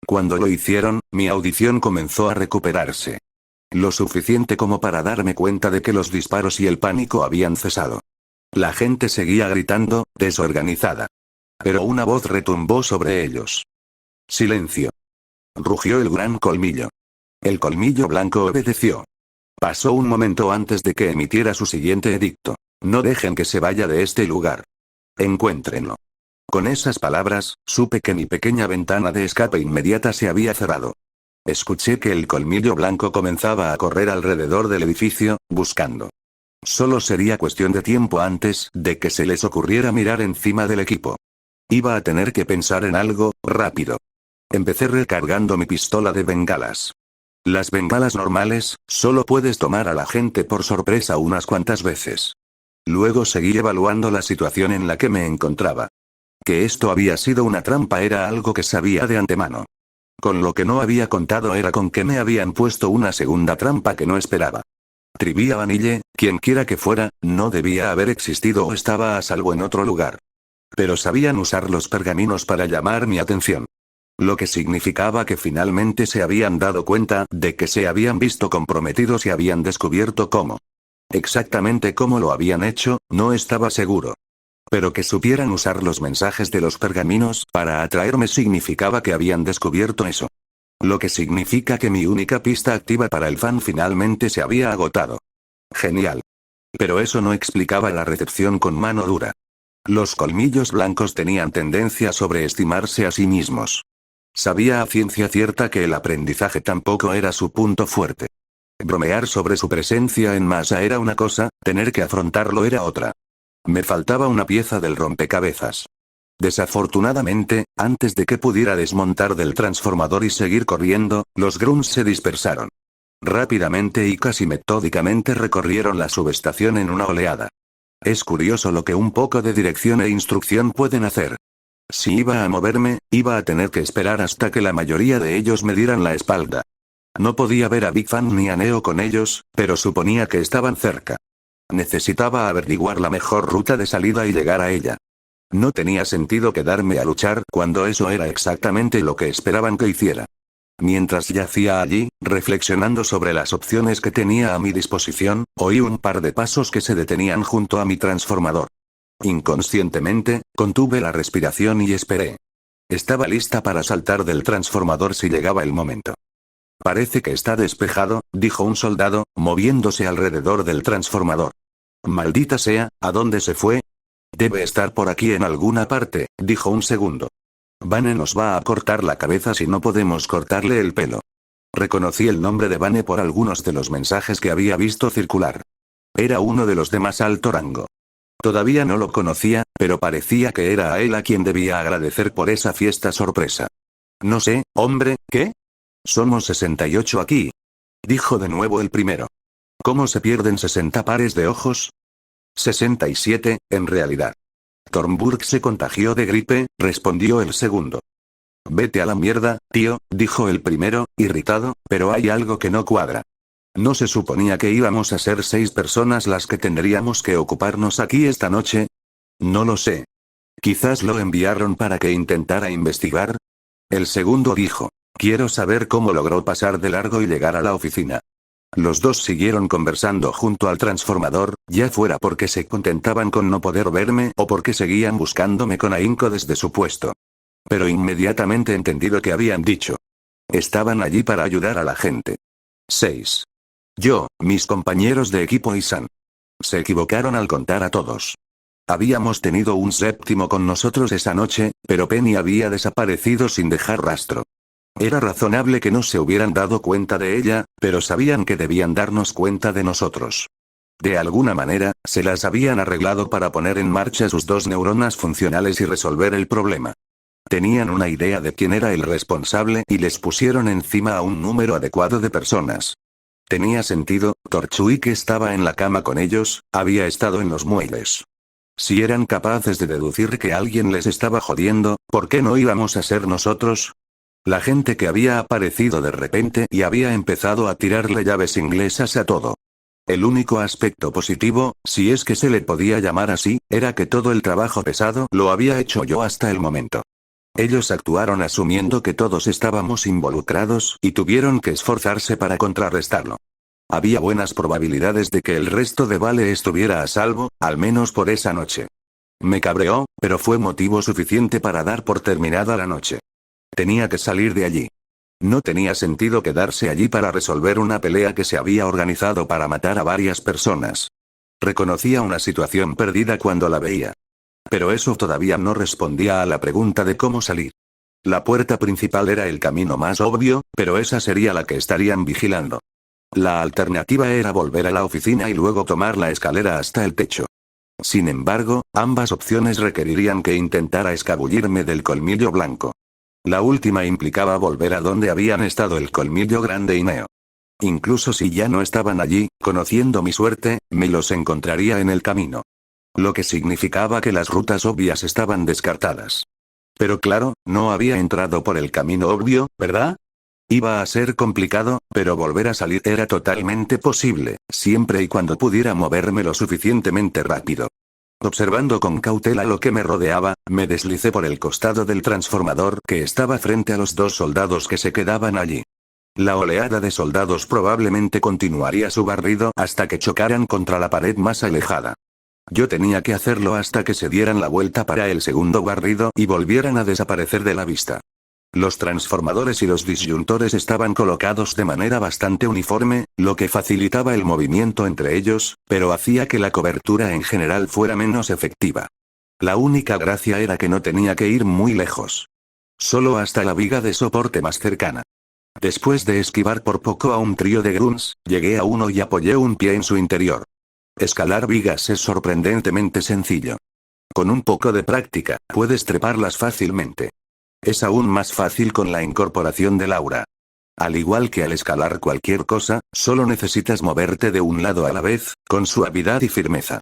Speaker 1: Cuando lo hicieron, mi audición comenzó a recuperarse. Lo suficiente como para darme cuenta de que los disparos y el pánico habían cesado. La gente seguía gritando, desorganizada. Pero una voz retumbó sobre ellos. Silencio. Rugió el gran colmillo. El colmillo blanco obedeció. Pasó un momento antes de que emitiera su siguiente edicto. No dejen que se vaya de este lugar. Encuéntrenlo. Con esas palabras, supe que mi pequeña ventana de escape inmediata se había cerrado. Escuché que el colmillo blanco comenzaba a correr alrededor del edificio, buscando. Solo sería cuestión de tiempo antes de que se les ocurriera mirar encima del equipo. Iba a tener que pensar en algo, rápido. Empecé recargando mi pistola de bengalas. Las bengalas normales, solo puedes tomar a la gente por sorpresa unas cuantas veces. Luego seguí evaluando la situación en la que me encontraba. Que esto había sido una trampa era algo que sabía de antemano. Con lo que no había contado era con que me habían puesto una segunda trampa que no esperaba. Trivia Vanille, quienquiera que fuera, no debía haber existido o estaba a salvo en otro lugar. Pero sabían usar los pergaminos para llamar mi atención. Lo que significaba que finalmente se habían dado cuenta de que se habían visto comprometidos y habían descubierto cómo. Exactamente cómo lo habían hecho, no estaba seguro. Pero que supieran usar los mensajes de los pergaminos para atraerme significaba que habían descubierto eso. Lo que significa que mi única pista activa para el fan finalmente se había agotado. Genial. Pero eso no explicaba la recepción con mano dura. Los colmillos blancos tenían tendencia a sobreestimarse a sí mismos. Sabía a ciencia cierta que el aprendizaje tampoco era su punto fuerte. Bromear sobre su presencia en masa era una cosa, tener que afrontarlo era otra. Me faltaba una pieza del rompecabezas. Desafortunadamente, antes de que pudiera desmontar del transformador y seguir corriendo, los grunts se dispersaron. Rápidamente y casi metódicamente recorrieron la subestación en una oleada. Es curioso lo que un poco de dirección e instrucción pueden hacer. Si iba a moverme, iba a tener que esperar hasta que la mayoría de ellos me dieran la espalda. No podía ver a Big Fan ni a Neo con ellos, pero suponía que estaban cerca. Necesitaba averiguar la mejor ruta de salida y llegar a ella. No tenía sentido quedarme a luchar cuando eso era exactamente lo que esperaban que hiciera. Mientras yacía allí, reflexionando sobre las opciones que tenía a mi disposición, oí un par de pasos que se detenían junto a mi transformador. Inconscientemente, contuve la respiración y esperé. Estaba lista para saltar del transformador si llegaba el momento. Parece que está despejado, dijo un soldado, moviéndose alrededor del transformador. Maldita sea, ¿a dónde se fue? Debe estar por aquí en alguna parte, dijo un segundo. Vane nos va a cortar la cabeza si no podemos cortarle el pelo. Reconocí el nombre de Vane por algunos de los mensajes que había visto circular. Era uno de los de más alto rango. Todavía no lo conocía, pero parecía que era a él a quien debía agradecer por esa fiesta sorpresa. No sé, hombre, ¿qué? Somos 68 aquí. Dijo de nuevo el primero. ¿Cómo se pierden 60 pares de ojos? 67, en realidad. Thornburg se contagió de gripe, respondió el segundo. Vete a la mierda, tío, dijo el primero, irritado, pero hay algo que no cuadra. ¿No se suponía que íbamos a ser 6 personas las que tendríamos que ocuparnos aquí esta noche? No lo sé. Quizás lo enviaron para que intentara investigar. El segundo dijo. Quiero saber cómo logró pasar de largo y llegar a la oficina. Los dos siguieron conversando junto al transformador, ya fuera porque se contentaban con no poder verme o porque seguían buscándome con ahínco desde su puesto. Pero inmediatamente entendí lo que habían dicho. Estaban allí para ayudar a la gente. 6. Yo, mis compañeros de equipo y San. Se equivocaron al contar a todos. Habíamos tenido un séptimo con nosotros esa noche, pero Penny había desaparecido sin dejar rastro. Era razonable que no se hubieran dado cuenta de ella, pero sabían que debían darnos cuenta de nosotros. De alguna manera, se las habían arreglado para poner en marcha sus dos neuronas funcionales y resolver el problema. Tenían una idea de quién era el responsable y les pusieron encima a un número adecuado de personas. Tenía sentido, Torchui, que estaba en la cama con ellos, había estado en los muelles. Si eran capaces de deducir que alguien les estaba jodiendo, ¿por qué no íbamos a ser nosotros? La gente que había aparecido de repente y había empezado a tirarle llaves inglesas a todo. El único aspecto positivo, si es que se le podía llamar así, era que todo el trabajo pesado lo había hecho yo hasta el momento. Ellos actuaron asumiendo que todos estábamos involucrados y tuvieron que esforzarse para contrarrestarlo. Había buenas probabilidades de que el resto de Vale estuviera a salvo, al menos por esa noche. Me cabreó, pero fue motivo suficiente para dar por terminada la noche. Tenía que salir de allí. No tenía sentido quedarse allí para resolver una pelea que se había organizado para matar a varias personas. Reconocía una situación perdida cuando la veía. Pero eso todavía no respondía a la pregunta de cómo salir. La puerta principal era el camino más obvio, pero esa sería la que estarían vigilando. La alternativa era volver a la oficina y luego tomar la escalera hasta el techo. Sin embargo, ambas opciones requerirían que intentara escabullirme del colmillo blanco. La última implicaba volver a donde habían estado el colmillo grande y Neo. Incluso si ya no estaban allí, conociendo mi suerte, me los encontraría en el camino. Lo que significaba que las rutas obvias estaban descartadas. Pero claro, no había entrado por el camino obvio, ¿verdad? Iba a ser complicado, pero volver a salir era totalmente posible, siempre y cuando pudiera moverme lo suficientemente rápido. Observando con cautela lo que me rodeaba, me deslicé por el costado del transformador que estaba frente a los dos soldados que se quedaban allí. La oleada de soldados probablemente continuaría su barrido hasta que chocaran contra la pared más alejada. Yo tenía que hacerlo hasta que se dieran la vuelta para el segundo barrido y volvieran a desaparecer de la vista. Los transformadores y los disyuntores estaban colocados de manera bastante uniforme, lo que facilitaba el movimiento entre ellos, pero hacía que la cobertura en general fuera menos efectiva. La única gracia era que no tenía que ir muy lejos. Solo hasta la viga de soporte más cercana. Después de esquivar por poco a un trío de grunts, llegué a uno y apoyé un pie en su interior. Escalar vigas es sorprendentemente sencillo. Con un poco de práctica, puedes treparlas fácilmente. Es aún más fácil con la incorporación del aura. Al igual que al escalar cualquier cosa, solo necesitas moverte de un lado a la vez, con suavidad y firmeza.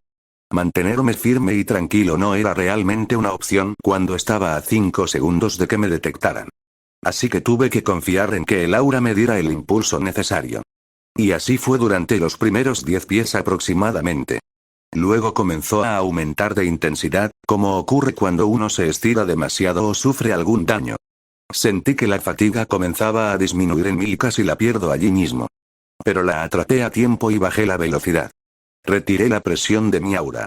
Speaker 1: Mantenerme firme y tranquilo no era realmente una opción cuando estaba a 5 segundos de que me detectaran. Así que tuve que confiar en que el aura me diera el impulso necesario. Y así fue durante los primeros 10 pies aproximadamente. Luego comenzó a aumentar de intensidad, como ocurre cuando uno se estira demasiado o sufre algún daño. Sentí que la fatiga comenzaba a disminuir en mí y casi la pierdo allí mismo. Pero la atrapé a tiempo y bajé la velocidad. Retiré la presión de mi aura.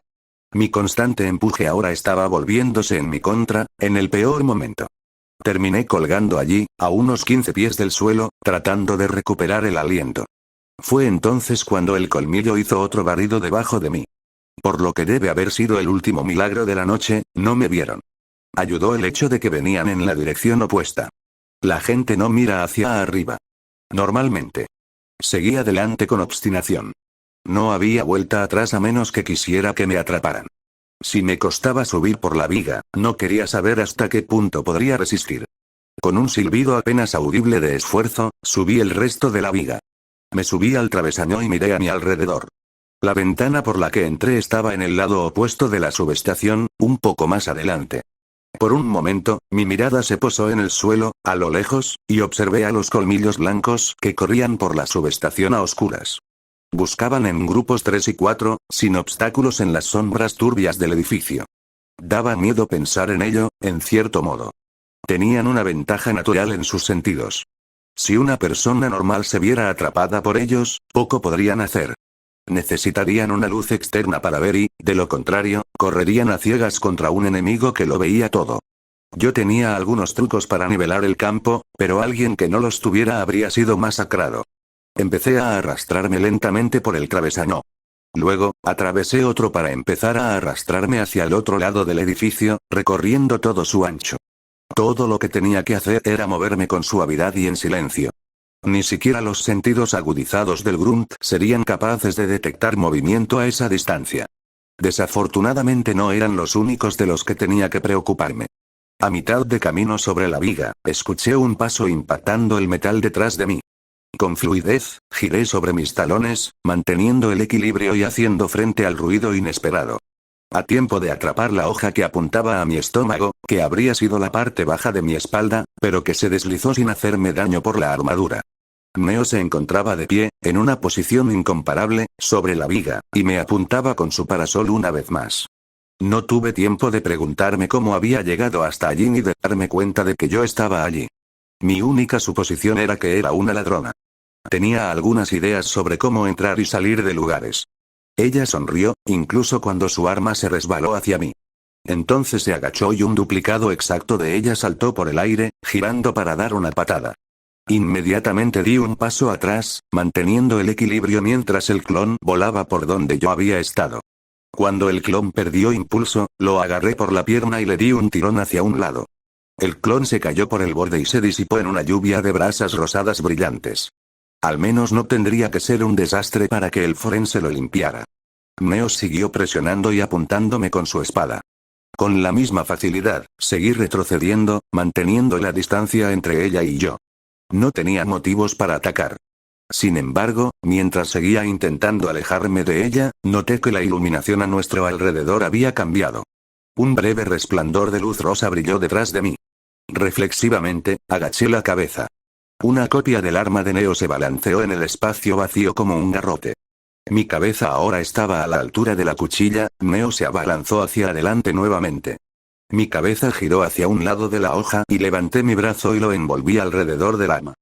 Speaker 1: Mi constante empuje ahora estaba volviéndose en mi contra, en el peor momento. Terminé colgando allí, a unos 15 pies del suelo, tratando de recuperar el aliento. Fue entonces cuando el colmillo hizo otro barrido debajo de mí. Por lo que debe haber sido el último milagro de la noche, no me vieron. Ayudó el hecho de que venían en la dirección opuesta. La gente no mira hacia arriba. Normalmente. Seguí adelante con obstinación. No había vuelta atrás a menos que quisiera que me atraparan. Si me costaba subir por la viga, no quería saber hasta qué punto podría resistir. Con un silbido apenas audible de esfuerzo, subí el resto de la viga. Me subí al travesaño y miré a mi alrededor. La ventana por la que entré estaba en el lado opuesto de la subestación, un poco más adelante. Por un momento, mi mirada se posó en el suelo, a lo lejos, y observé a los colmillos blancos que corrían por la subestación a oscuras. Buscaban en grupos 3 y 4, sin obstáculos en las sombras turbias del edificio. Daba miedo pensar en ello, en cierto modo. Tenían una ventaja natural en sus sentidos. Si una persona normal se viera atrapada por ellos, poco podrían hacer. Necesitarían una luz externa para ver y, de lo contrario, correrían a ciegas contra un enemigo que lo veía todo. Yo tenía algunos trucos para nivelar el campo, pero alguien que no los tuviera habría sido masacrado. Empecé a arrastrarme lentamente por el travesaño. Luego, atravesé otro para empezar a arrastrarme hacia el otro lado del edificio, recorriendo todo su ancho. Todo lo que tenía que hacer era moverme con suavidad y en silencio. Ni siquiera los sentidos agudizados del Grunt serían capaces de detectar movimiento a esa distancia. Desafortunadamente no eran los únicos de los que tenía que preocuparme. A mitad de camino sobre la viga, escuché un paso impactando el metal detrás de mí. Con fluidez, giré sobre mis talones, manteniendo el equilibrio y haciendo frente al ruido inesperado. A tiempo de atrapar la hoja que apuntaba a mi estómago, que habría sido la parte baja de mi espalda, pero que se deslizó sin hacerme daño por la armadura. Neo se encontraba de pie, en una posición incomparable, sobre la viga, y me apuntaba con su parasol una vez más. No tuve tiempo de preguntarme cómo había llegado hasta allí ni de darme cuenta de que yo estaba allí. Mi única suposición era que era una ladrona. Tenía algunas ideas sobre cómo entrar y salir de lugares. Ella sonrió, incluso cuando su arma se resbaló hacia mí. Entonces se agachó y un duplicado exacto de ella saltó por el aire, girando para dar una patada. Inmediatamente di un paso atrás, manteniendo el equilibrio mientras el clon volaba por donde yo había estado. Cuando el clon perdió impulso, lo agarré por la pierna y le di un tirón hacia un lado. El clon se cayó por el borde y se disipó en una lluvia de brasas rosadas brillantes. Al menos no tendría que ser un desastre para que el forense lo limpiara. Neo siguió presionando y apuntándome con su espada. Con la misma facilidad, seguí retrocediendo, manteniendo la distancia entre ella y yo. No tenía motivos para atacar. Sin embargo, mientras seguía intentando alejarme de ella, noté que la iluminación a nuestro alrededor había cambiado. Un breve resplandor de luz rosa brilló detrás de mí. Reflexivamente, agaché la cabeza. Una copia del arma de Neo se balanceó en el espacio vacío como un garrote. Mi cabeza ahora estaba a la altura de la cuchilla. Neo se abalanzó hacia adelante nuevamente. Mi cabeza giró hacia un lado de la hoja y levanté mi brazo y lo envolví alrededor del arma.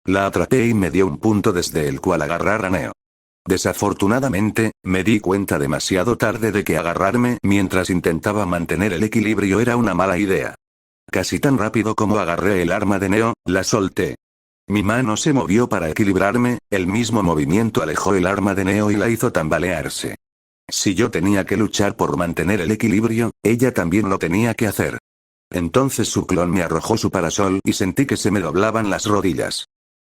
Speaker 1: La atrapé y me dio un punto desde el cual agarrar a Neo. Desafortunadamente, me di cuenta demasiado tarde de que agarrarme mientras intentaba mantener el equilibrio era una mala idea. Casi tan rápido como agarré el arma de Neo, la solté. Mi mano se movió para equilibrarme, el mismo movimiento alejó el arma de Neo y la hizo tambalearse. Si yo tenía que luchar por mantener el equilibrio, ella también lo tenía que hacer. Entonces su clon me arrojó su parasol y sentí que se me doblaban las rodillas.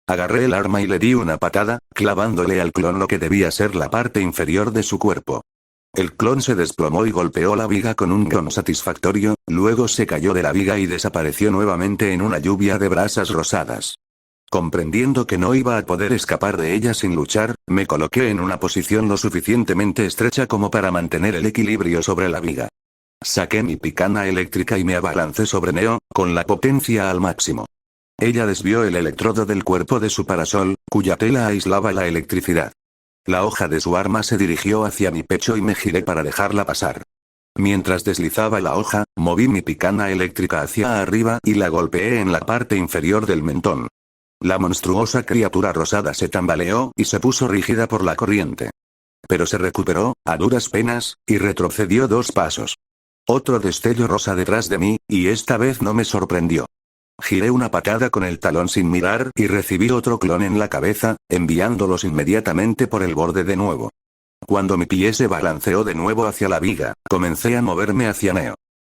Speaker 1: Agarré el arma y le di una patada, clavándole al clon lo que debía ser la parte inferior de su cuerpo. El clon se desplomó y golpeó la viga con un gon satisfactorio, luego se cayó de la viga y desapareció nuevamente en una lluvia de brasas rosadas. Comprendiendo que no iba a poder escapar de ella sin luchar, me coloqué en una posición lo suficientemente estrecha como para mantener el equilibrio sobre la viga. Saqué mi picana eléctrica y me abalancé sobre Neo, con la potencia al máximo. Ella desvió el electrodo del cuerpo de su parasol, cuya tela aislaba la electricidad. La hoja de su arma se dirigió hacia mi pecho y me giré para dejarla pasar. Mientras deslizaba la hoja, moví mi picana eléctrica hacia arriba y la golpeé en la parte inferior del mentón. La monstruosa criatura rosada se tambaleó y se puso rígida por la corriente. Pero se recuperó, a duras penas, y retrocedió 2 pasos. Otro destello rosa detrás de mí, y esta vez no me sorprendió. Giré una patada con el talón sin mirar y recibí otro clon en la cabeza, enviándolos inmediatamente por el borde de nuevo. Cuando mi pie se balanceó de nuevo hacia la viga, comencé a moverme hacia Neo.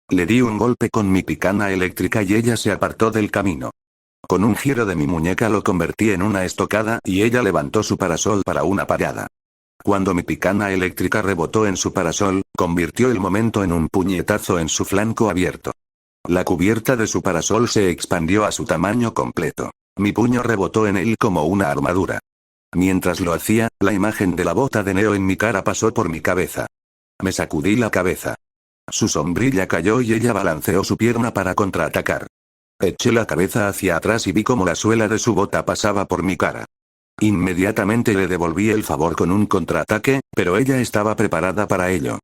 Speaker 1: Le di un golpe con mi picana eléctrica y ella se apartó del camino. Con un giro de mi muñeca lo convertí en una estocada y ella levantó su parasol para una parada. Cuando mi picana eléctrica rebotó en su parasol, convirtió el momento en un puñetazo en su flanco abierto. La cubierta de su parasol se expandió a su tamaño completo. Mi puño rebotó en él como una armadura. Mientras lo hacía, la imagen de la bota de Neo en mi cara pasó por mi cabeza. Me sacudí la cabeza. Su sombrilla cayó y ella balanceó su pierna para contraatacar. Eché la cabeza hacia atrás y vi cómo la suela de su bota pasaba por mi cara. Inmediatamente le devolví el favor con un contraataque, pero ella estaba preparada para ello.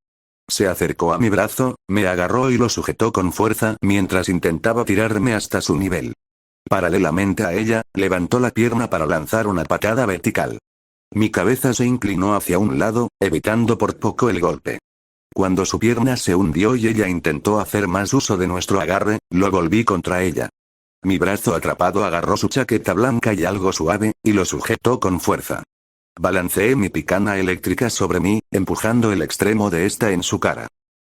Speaker 1: Se acercó a mi brazo, me agarró y lo sujetó con fuerza mientras intentaba tirarme hasta su nivel. Paralelamente a ella, levantó la pierna para lanzar una patada vertical. Mi cabeza se inclinó hacia un lado, evitando por poco el golpe. Cuando su pierna se hundió y ella intentó hacer más uso de nuestro agarre, lo volví contra ella. Mi brazo atrapado agarró su chaqueta blanca y algo suave, y lo sujetó con fuerza. Balanceé mi picana eléctrica sobre mí, empujando el extremo de esta en su cara.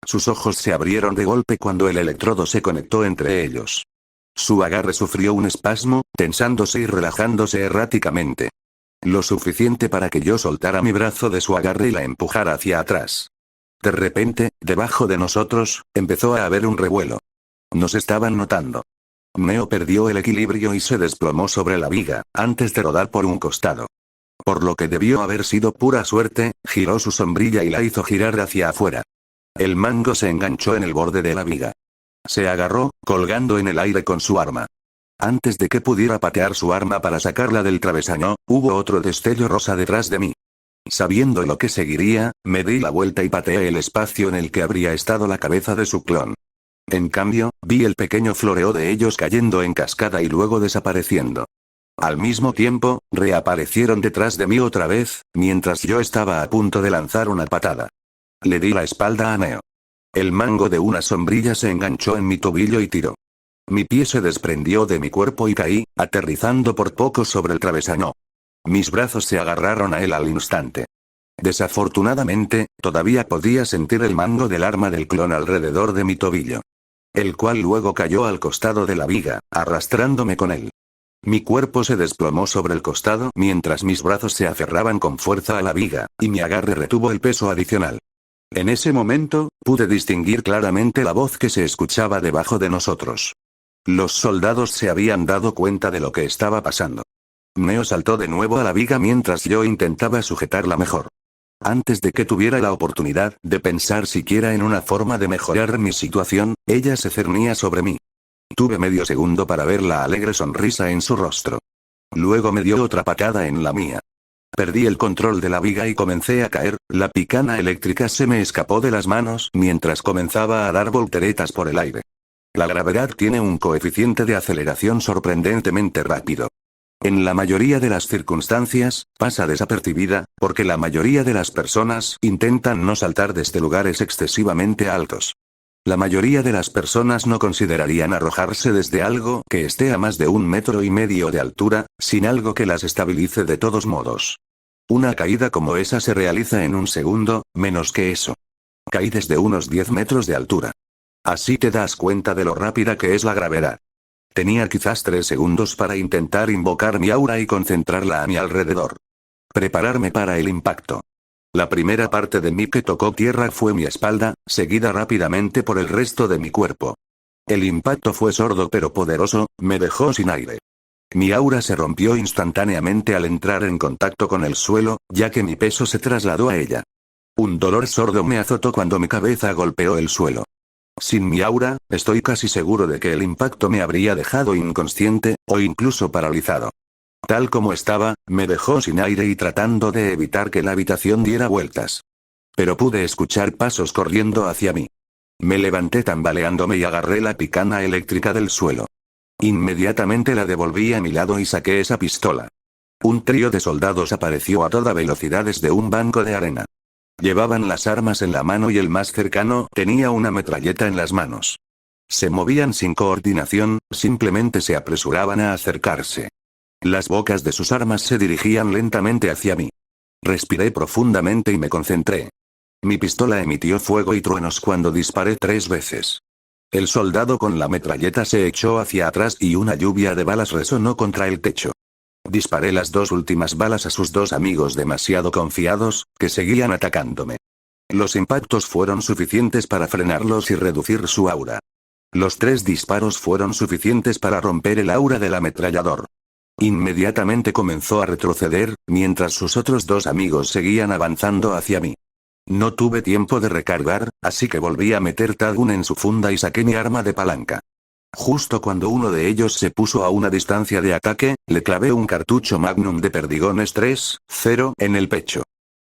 Speaker 1: Sus ojos se abrieron de golpe cuando el electrodo se conectó entre ellos. Su agarre sufrió un espasmo, tensándose y relajándose erráticamente. Lo suficiente para que yo soltara mi brazo de su agarre y la empujara hacia atrás. De repente, debajo de nosotros, empezó a haber un revuelo. Nos estaban notando. Neo perdió el equilibrio y se desplomó sobre la viga, antes de rodar por un costado. Por lo que debió haber sido pura suerte, giró su sombrilla y la hizo girar hacia afuera. El mango se enganchó en el borde de la viga. Se agarró, colgando en el aire con su arma. Antes de que pudiera patear su arma para sacarla del travesaño, hubo otro destello rosa detrás de mí. Sabiendo lo que seguiría, me di la vuelta y pateé el espacio en el que habría estado la cabeza de su clon. En cambio, vi el pequeño floreo de ellos cayendo en cascada y luego desapareciendo. Al mismo tiempo, reaparecieron detrás de mí otra vez, mientras yo estaba a punto de lanzar una patada. Le di la espalda a Neo. El mango de una sombrilla se enganchó en mi tobillo y tiró. Mi pie se desprendió de mi cuerpo y caí, aterrizando por poco sobre el travesaño. Mis brazos se agarraron a él al instante. Desafortunadamente, todavía podía sentir el mango del arma del clon alrededor de mi tobillo. El cual luego cayó al costado de la viga, arrastrándome con él. Mi cuerpo se desplomó sobre el costado mientras mis brazos se aferraban con fuerza a la viga, y mi agarre retuvo el peso adicional. En ese momento, pude distinguir claramente la voz que se escuchaba debajo de nosotros. Los soldados se habían dado cuenta de lo que estaba pasando. Neo saltó de nuevo a la viga mientras yo intentaba sujetarla mejor. Antes de que tuviera la oportunidad de pensar siquiera en una forma de mejorar mi situación, ella se cernía sobre mí. Tuve medio segundo para ver la alegre sonrisa en su rostro. Luego me dio otra patada en la mía. Perdí el control de la viga y comencé a caer, la picana eléctrica se me escapó de las manos mientras comenzaba a dar volteretas por el aire. La gravedad tiene un coeficiente de aceleración sorprendentemente rápido. En la mayoría de las circunstancias, pasa desapercibida, porque la mayoría de las personas intentan no saltar desde lugares excesivamente altos. La mayoría de las personas no considerarían arrojarse desde algo que esté a más de 1,5 metros de altura, sin algo que las estabilice de todos modos. Una caída como esa se realiza en un segundo, menos que eso. Caí desde unos 10 metros de altura. Así te das cuenta de lo rápida que es la gravedad. Tenía quizás 3 segundos para intentar invocar mi aura y concentrarla a mi alrededor. Prepararme para el impacto. La primera parte de mí que tocó tierra fue mi espalda, seguida rápidamente por el resto de mi cuerpo. El impacto fue sordo pero poderoso, me dejó sin aire. Mi aura se rompió instantáneamente al entrar en contacto con el suelo, ya que mi peso se trasladó a ella. Un dolor sordo me azotó cuando mi cabeza golpeó el suelo. Sin mi aura, estoy casi seguro de que el impacto me habría dejado inconsciente, o incluso paralizado. Tal como estaba, me dejó sin aire y tratando de evitar que la habitación diera vueltas. Pero pude escuchar pasos corriendo hacia mí. Me levanté tambaleándome y agarré la picana eléctrica del suelo. Inmediatamente la devolví a mi lado y saqué esa pistola. Un trío de soldados apareció a toda velocidad desde un banco de arena. Llevaban las armas en la mano y el más cercano tenía una metralleta en las manos. Se movían sin coordinación, simplemente se apresuraban a acercarse. Las bocas de sus armas se dirigían lentamente hacia mí. Respiré profundamente y me concentré. Mi pistola emitió fuego y truenos cuando disparé 3 veces. El soldado con la metralleta se echó hacia atrás y una lluvia de balas resonó contra el techo. Disparé las 2 últimas balas a sus 2 amigos demasiado confiados, que seguían atacándome. Los impactos fueron suficientes para frenarlos y reducir su aura. Los 3 disparos fueron suficientes para romper el aura del ametrallador. Inmediatamente comenzó a retroceder, mientras sus otros 2 amigos seguían avanzando hacia mí. No tuve tiempo de recargar, así que volví a meter Tagun en su funda y saqué mi arma de palanca. Justo cuando uno de ellos se puso a una distancia de ataque, le clavé un cartucho Magnum de perdigones 3.0 en el pecho.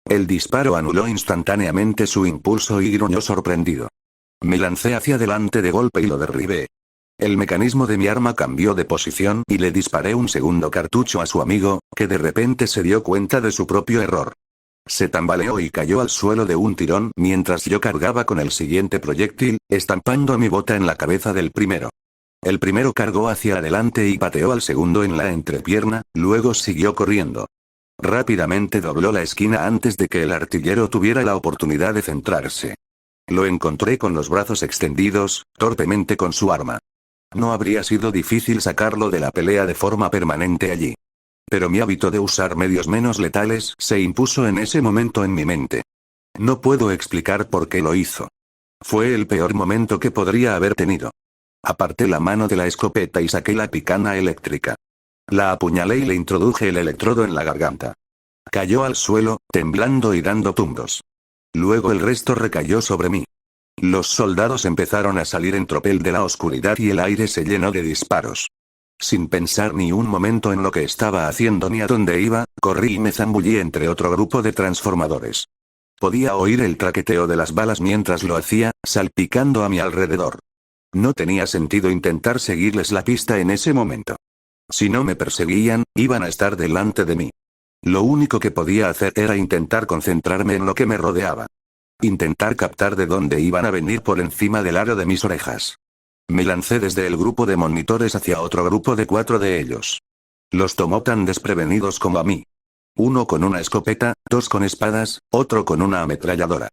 Speaker 1: El disparo anuló instantáneamente su impulso y gruñó sorprendido. Me lancé hacia adelante de golpe y lo derribé. El mecanismo de mi arma cambió de posición y le disparé un segundo cartucho a su amigo, que de repente se dio cuenta de su propio error. Se tambaleó y cayó al suelo de un tirón mientras yo cargaba con el siguiente proyectil, estampando mi bota en la cabeza del primero. El primero cargó hacia adelante y pateó al segundo en la entrepierna, luego siguió corriendo. Rápidamente dobló la esquina antes de que el artillero tuviera la oportunidad de centrarse. Lo encontré con los brazos extendidos, torpemente con su arma. No habría sido difícil sacarlo de la pelea de forma permanente allí. Pero mi hábito de usar medios menos letales se impuso en ese momento en mi mente. No puedo explicar por qué lo hizo. Fue el peor momento que podría haber tenido. Aparté la mano de la escopeta y saqué la picana eléctrica. La apuñalé y le introduje el electrodo en la garganta. Cayó al suelo, temblando y dando tumbos. Luego el resto recayó sobre mí. Los soldados empezaron a salir en tropel de la oscuridad y el aire se llenó de disparos. Sin pensar ni un momento en lo que estaba haciendo ni a dónde iba, corrí y me zambullí entre otro grupo de transformadores. Podía oír el traqueteo de las balas mientras lo hacía, salpicando a mi alrededor. No tenía sentido intentar seguirles la pista en ese momento. Si no me perseguían, iban a estar delante de mí. Lo único que podía hacer era intentar concentrarme en lo que me rodeaba. Intentar captar de dónde iban a venir por encima del aro de mis orejas. Me lancé desde el grupo de monitores hacia otro grupo de 4 de ellos. Los tomó tan desprevenidos como a mí. Uno con una escopeta, 2 con espadas, otro con una ametralladora.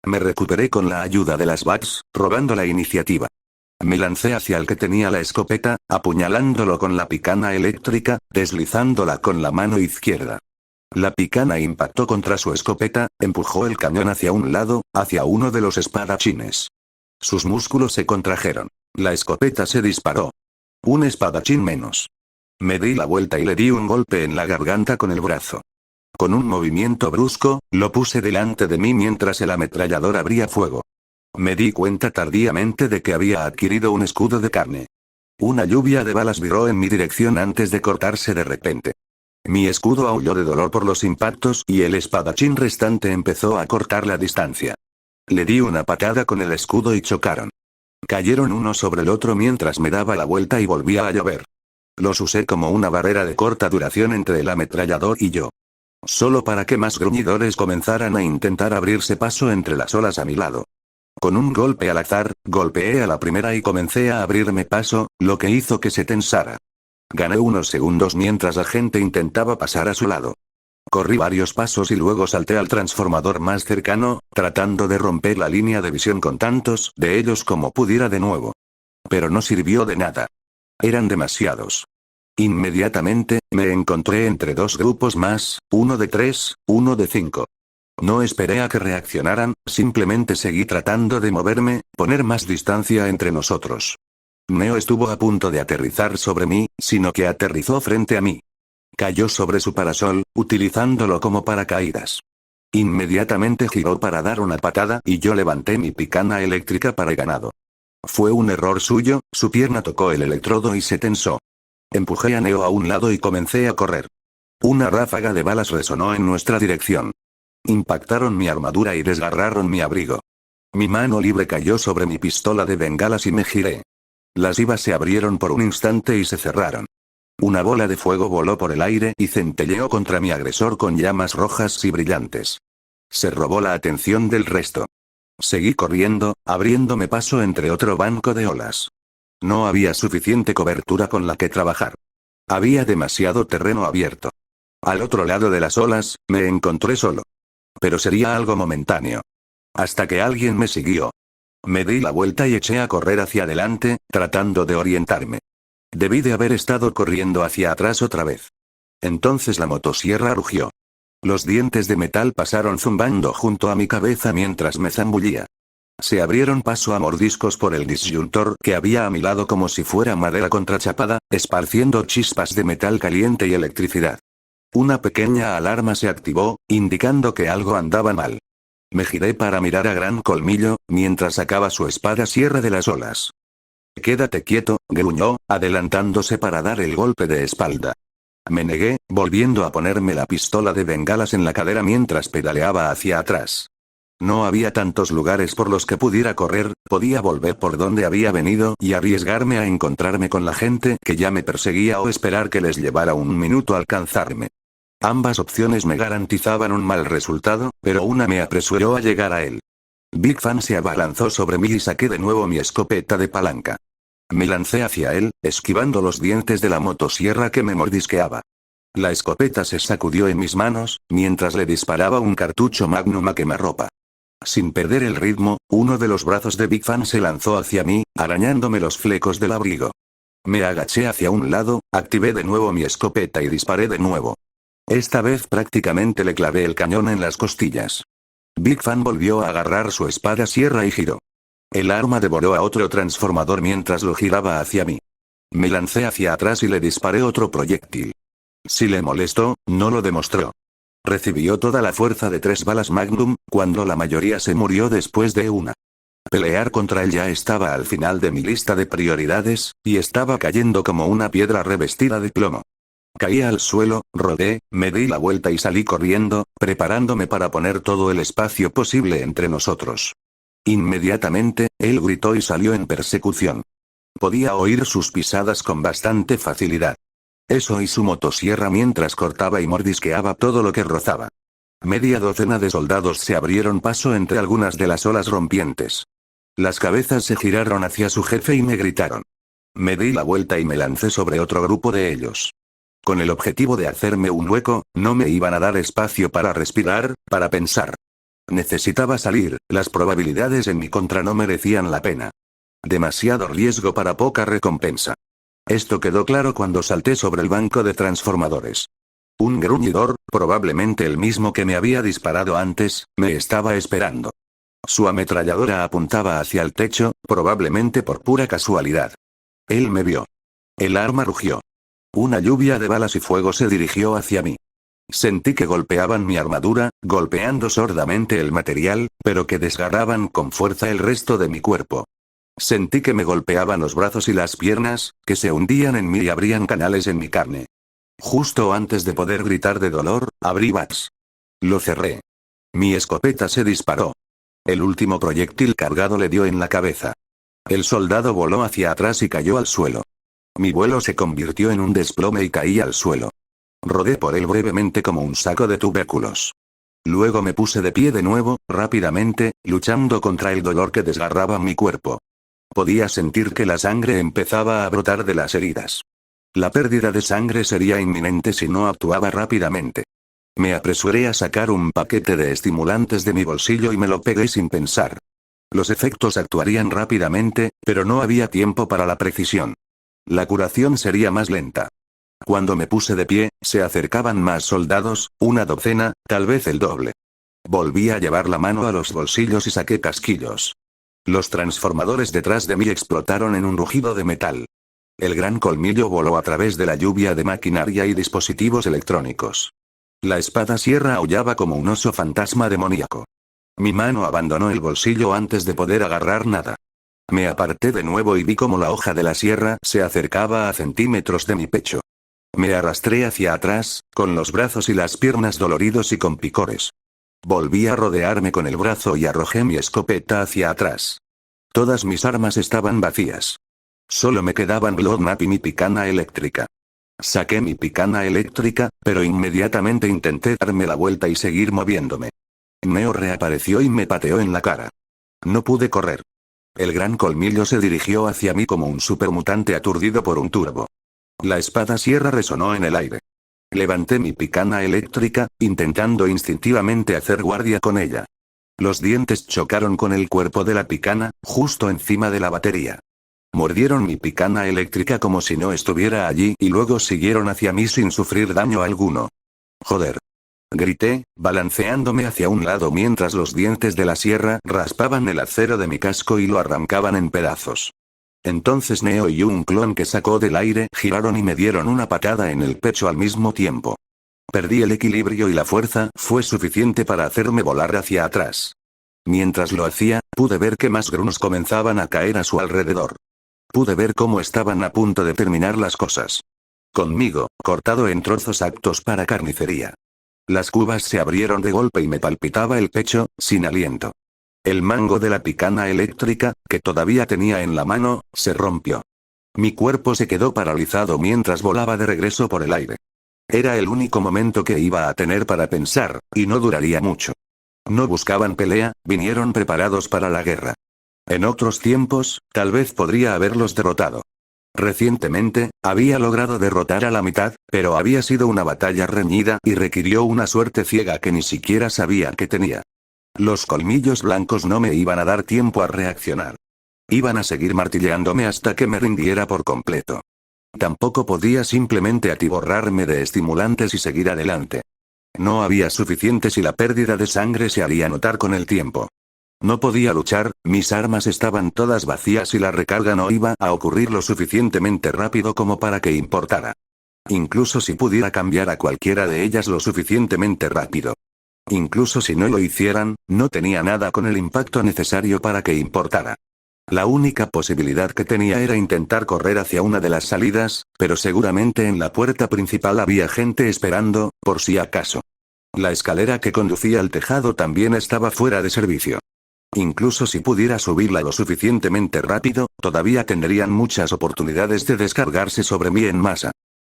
Speaker 1: Me recuperé con la ayuda de las bats, robando la iniciativa. Me lancé hacia el que tenía la escopeta, apuñalándolo con la picana eléctrica, deslizándola con la mano izquierda. La picana impactó contra su escopeta, empujó el cañón hacia un lado, hacia uno de los espadachines. Sus músculos se contrajeron. La escopeta se disparó. Un espadachín menos. Me di la vuelta y le di un golpe en la garganta con el brazo. Con un movimiento brusco, lo puse delante de mí mientras el ametrallador abría fuego. Me di cuenta tardíamente de que había adquirido un escudo de carne. Una lluvia de balas viró en mi dirección antes de cortarse de repente. Mi escudo aulló de dolor por los impactos y el espadachín restante empezó a cortar la distancia. Le di una patada con el escudo y chocaron. Cayeron uno sobre el otro mientras me daba la vuelta y volvía a llover. Los usé como una barrera de corta duración entre el ametrallador y yo. Solo para que más gruñidores comenzaran a intentar abrirse paso entre las olas a mi lado. Con un golpe al azar, golpeé a la primera y comencé a abrirme paso, lo que hizo que se tensara. Gané unos segundos mientras la gente intentaba pasar a su lado. Corrí varios pasos y luego salté al transformador más cercano, tratando de romper la línea de visión con tantos de ellos como pudiera de nuevo. Pero no sirvió de nada. Eran demasiados. Inmediatamente, me encontré entre 2 grupos más, uno de 3, uno de 5. No esperé a que reaccionaran, simplemente seguí tratando de moverme, poner más distancia entre nosotros. Neo estuvo a punto de aterrizar sobre mí, sino que aterrizó frente a mí. Cayó sobre su parasol, utilizándolo como paracaídas. Inmediatamente giró para dar una patada y yo levanté mi picana eléctrica para el ganado. Fue un error suyo, su pierna tocó el electrodo y se tensó. Empujé a Neo a un lado y comencé a correr. Una ráfaga de balas resonó en nuestra dirección. Impactaron mi armadura y desgarraron mi abrigo. Mi mano libre cayó sobre mi pistola de bengalas y me giré. Las ibas se abrieron por un instante y se cerraron. Una bola de fuego voló por el aire y centelleó contra mi agresor con llamas rojas y brillantes. Se robó la atención del resto. Seguí corriendo, abriéndome paso entre otro banco de olas. No había suficiente cobertura con la que trabajar. Había demasiado terreno abierto. Al otro lado de las olas, me encontré solo. Pero sería algo momentáneo. Hasta que alguien me siguió. Me di la vuelta y eché a correr hacia adelante, tratando de orientarme. Debí de haber estado corriendo hacia atrás otra vez. Entonces la motosierra rugió. Los dientes de metal pasaron zumbando junto a mi cabeza mientras me zambullía. Se abrieron paso a mordiscos por el disyuntor que había a mi lado como si fuera madera contrachapada, esparciendo chispas de metal caliente y electricidad. Una pequeña alarma se activó, indicando que algo andaba mal. Me giré para mirar a Gran Colmillo, mientras sacaba su espada sierra de las olas. «Quédate quieto», gruñó, adelantándose para dar el golpe de espalda. Me negué, volviendo a ponerme la pistola de bengalas en la cadera mientras pedaleaba hacia atrás. No había tantos lugares por los que pudiera correr, podía volver por donde había venido y arriesgarme a encontrarme con la gente que ya me perseguía o esperar que les llevara un minuto alcanzarme. Ambas opciones me garantizaban un mal resultado, pero una me apresuró a llegar a él. Big Fan se abalanzó sobre mí y saqué de nuevo mi escopeta de palanca. Me lancé hacia él, esquivando los dientes de la motosierra que me mordisqueaba. La escopeta se sacudió en mis manos, mientras le disparaba un cartucho Magnum a quemarropa. Sin perder el ritmo, uno de los brazos de Big Fan se lanzó hacia mí, arañándome los flecos del abrigo. Me agaché hacia un lado, activé de nuevo mi escopeta y disparé de nuevo. Esta vez prácticamente le clavé el cañón en las costillas. Big Fan volvió a agarrar su espada sierra y giró. El arma devoró a otro transformador mientras lo giraba hacia mí. Me lancé hacia atrás y le disparé otro proyectil. Si le molestó, no lo demostró. Recibió toda la fuerza de 3 balas Magnum, cuando la mayoría se murió después de una. Pelear contra él ya estaba al final de mi lista de prioridades, y estaba cayendo como una piedra revestida de plomo. Caí al suelo, rodé, me di la vuelta y salí corriendo, preparándome para poner todo el espacio posible entre nosotros. Inmediatamente, él gritó y salió en persecución. Podía oír sus pisadas con bastante facilidad. Eso y su motosierra mientras cortaba y mordisqueaba todo lo que rozaba. Media docena de soldados se abrieron paso entre algunas de las olas rompientes. Las cabezas se giraron hacia su jefe y me gritaron. Me di la vuelta y me lancé sobre otro grupo de ellos. Con el objetivo de hacerme un hueco, no me iban a dar espacio para respirar, para pensar. Necesitaba salir, las probabilidades en mi contra no merecían la pena. Demasiado riesgo para poca recompensa. Esto quedó claro cuando salté sobre el banco de transformadores. Un gruñidor, probablemente el mismo que me había disparado antes, me estaba esperando. Su ametralladora apuntaba hacia el techo, probablemente por pura casualidad. Él me vio. El arma rugió. Una lluvia de balas y fuego se dirigió hacia mí. Sentí que golpeaban mi armadura, golpeando sordamente el material, pero que desgarraban con fuerza el resto de mi cuerpo. Sentí que me golpeaban los brazos y las piernas, que se hundían en mí y abrían canales en mi carne. Justo antes de poder gritar de dolor, abrí Bats. Lo cerré. Mi escopeta se disparó. El último proyectil cargado le dio en la cabeza. El soldado voló hacia atrás y cayó al suelo. Mi vuelo se convirtió en un desplome y caí al suelo. Rodé por él brevemente como un saco de tubérculos. Luego me puse de pie de nuevo, rápidamente, luchando contra el dolor que desgarraba mi cuerpo. Podía sentir que la sangre empezaba a brotar de las heridas. La pérdida de sangre sería inminente si no actuaba rápidamente. Me apresuré a sacar un paquete de estimulantes de mi bolsillo y me lo pegué sin pensar. Los efectos actuarían rápidamente, pero no había tiempo para la precisión. La curación sería más lenta. Cuando me puse de pie, se acercaban más soldados, una docena, tal vez el doble. Volví a llevar la mano a los bolsillos y saqué casquillos. Los transformadores detrás de mí explotaron en un rugido de metal. El gran colmillo voló a través de la lluvia de maquinaria y dispositivos electrónicos. La espada sierra aullaba como un oso fantasma demoníaco. Mi mano abandonó el bolsillo antes de poder agarrar nada. Me aparté de nuevo y vi cómo la hoja de la sierra se acercaba a centímetros de mi pecho. Me arrastré hacia atrás, con los brazos y las piernas doloridos y con picores. Volví a rodearme con el brazo y arrojé mi escopeta hacia atrás. Todas mis armas estaban vacías. Solo me quedaban Bloodmap y mi picana eléctrica. Saqué mi picana eléctrica, pero inmediatamente intenté darme la vuelta y seguir moviéndome. Neo reapareció y me pateó en la cara. No pude correr. El gran colmillo se dirigió hacia mí como un supermutante aturdido por un turbo. La espada sierra resonó en el aire. Levanté mi picana eléctrica, intentando instintivamente hacer guardia con ella. Los dientes chocaron con el cuerpo de la picana, justo encima de la batería. Mordieron mi picana eléctrica como si no estuviera allí y luego siguieron hacia mí sin sufrir daño alguno. Joder. Grité, balanceándome hacia un lado mientras los dientes de la sierra raspaban el acero de mi casco y lo arrancaban en pedazos. Entonces Neo y un clon que sacó del aire giraron y me dieron una patada en el pecho al mismo tiempo. Perdí el equilibrio y la fuerza fue suficiente para hacerme volar hacia atrás. Mientras lo hacía, pude ver que más grunts comenzaban a caer a su alrededor. Pude ver cómo estaban a punto de terminar las cosas. Conmigo, cortado en trozos aptos para carnicería. Las cubas se abrieron de golpe y me palpitaba el pecho, sin aliento. El mango de la picana eléctrica, que todavía tenía en la mano, se rompió. Mi cuerpo se quedó paralizado mientras volaba de regreso por el aire. Era el único momento que iba a tener para pensar, y no duraría mucho. No buscaban pelea, vinieron preparados para la guerra. En otros tiempos, tal vez podría haberlos derrotado. Recientemente, había logrado derrotar a la mitad, pero había sido una batalla reñida y requirió una suerte ciega que ni siquiera sabía que tenía. Los colmillos blancos no me iban a dar tiempo a reaccionar. Iban a seguir martilleándome hasta que me rindiera por completo. Tampoco podía simplemente atiborrarme de estimulantes y seguir adelante. No había suficientes y la pérdida de sangre se haría notar con el tiempo. No podía luchar, mis armas estaban todas vacías y la recarga no iba a ocurrir lo suficientemente rápido como para que importara. Incluso si pudiera cambiar a cualquiera de ellas lo suficientemente rápido. Incluso si no lo hicieran, no tenía nada con el impacto necesario para que importara. La única posibilidad que tenía era intentar correr hacia una de las salidas, pero seguramente en la puerta principal había gente esperando, por si acaso. La escalera que conducía al tejado también estaba fuera de servicio. Incluso si pudiera subirla lo suficientemente rápido, todavía tendrían muchas oportunidades de descargarse sobre mí en masa.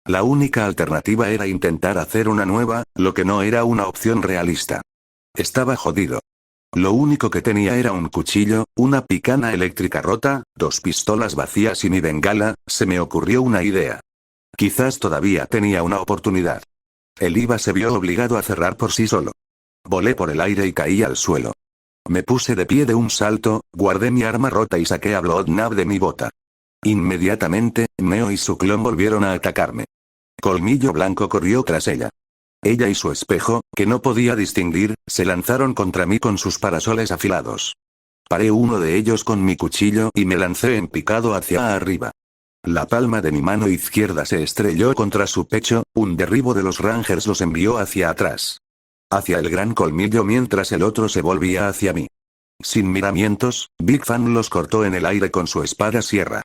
Speaker 1: La única alternativa era intentar hacer una nueva, lo que no era una opción realista. Estaba jodido. Lo único que tenía era un cuchillo, una picana eléctrica rota, 2 pistolas vacías y mi bengala. Se me ocurrió una idea. Quizás todavía tenía una oportunidad. El IVA se vio obligado a cerrar por sí solo. Volé por el aire y caí al suelo. Me puse de pie de un salto, guardé mi arma rota y saqué a Bloodnap de mi bota. Inmediatamente, Neo y su clon volvieron a atacarme. Colmillo Blanco corrió tras ella. Ella y su espejo, que no podía distinguir, se lanzaron contra mí con sus parasoles afilados. Paré uno de ellos con mi cuchillo y me lancé en picado hacia arriba. La palma de mi mano izquierda se estrelló contra su pecho, un derribo de los Rangers los envió hacia atrás. Hacia el gran colmillo mientras el otro se volvía hacia mí. Sin miramientos, Big Fan los cortó en el aire con su espada sierra.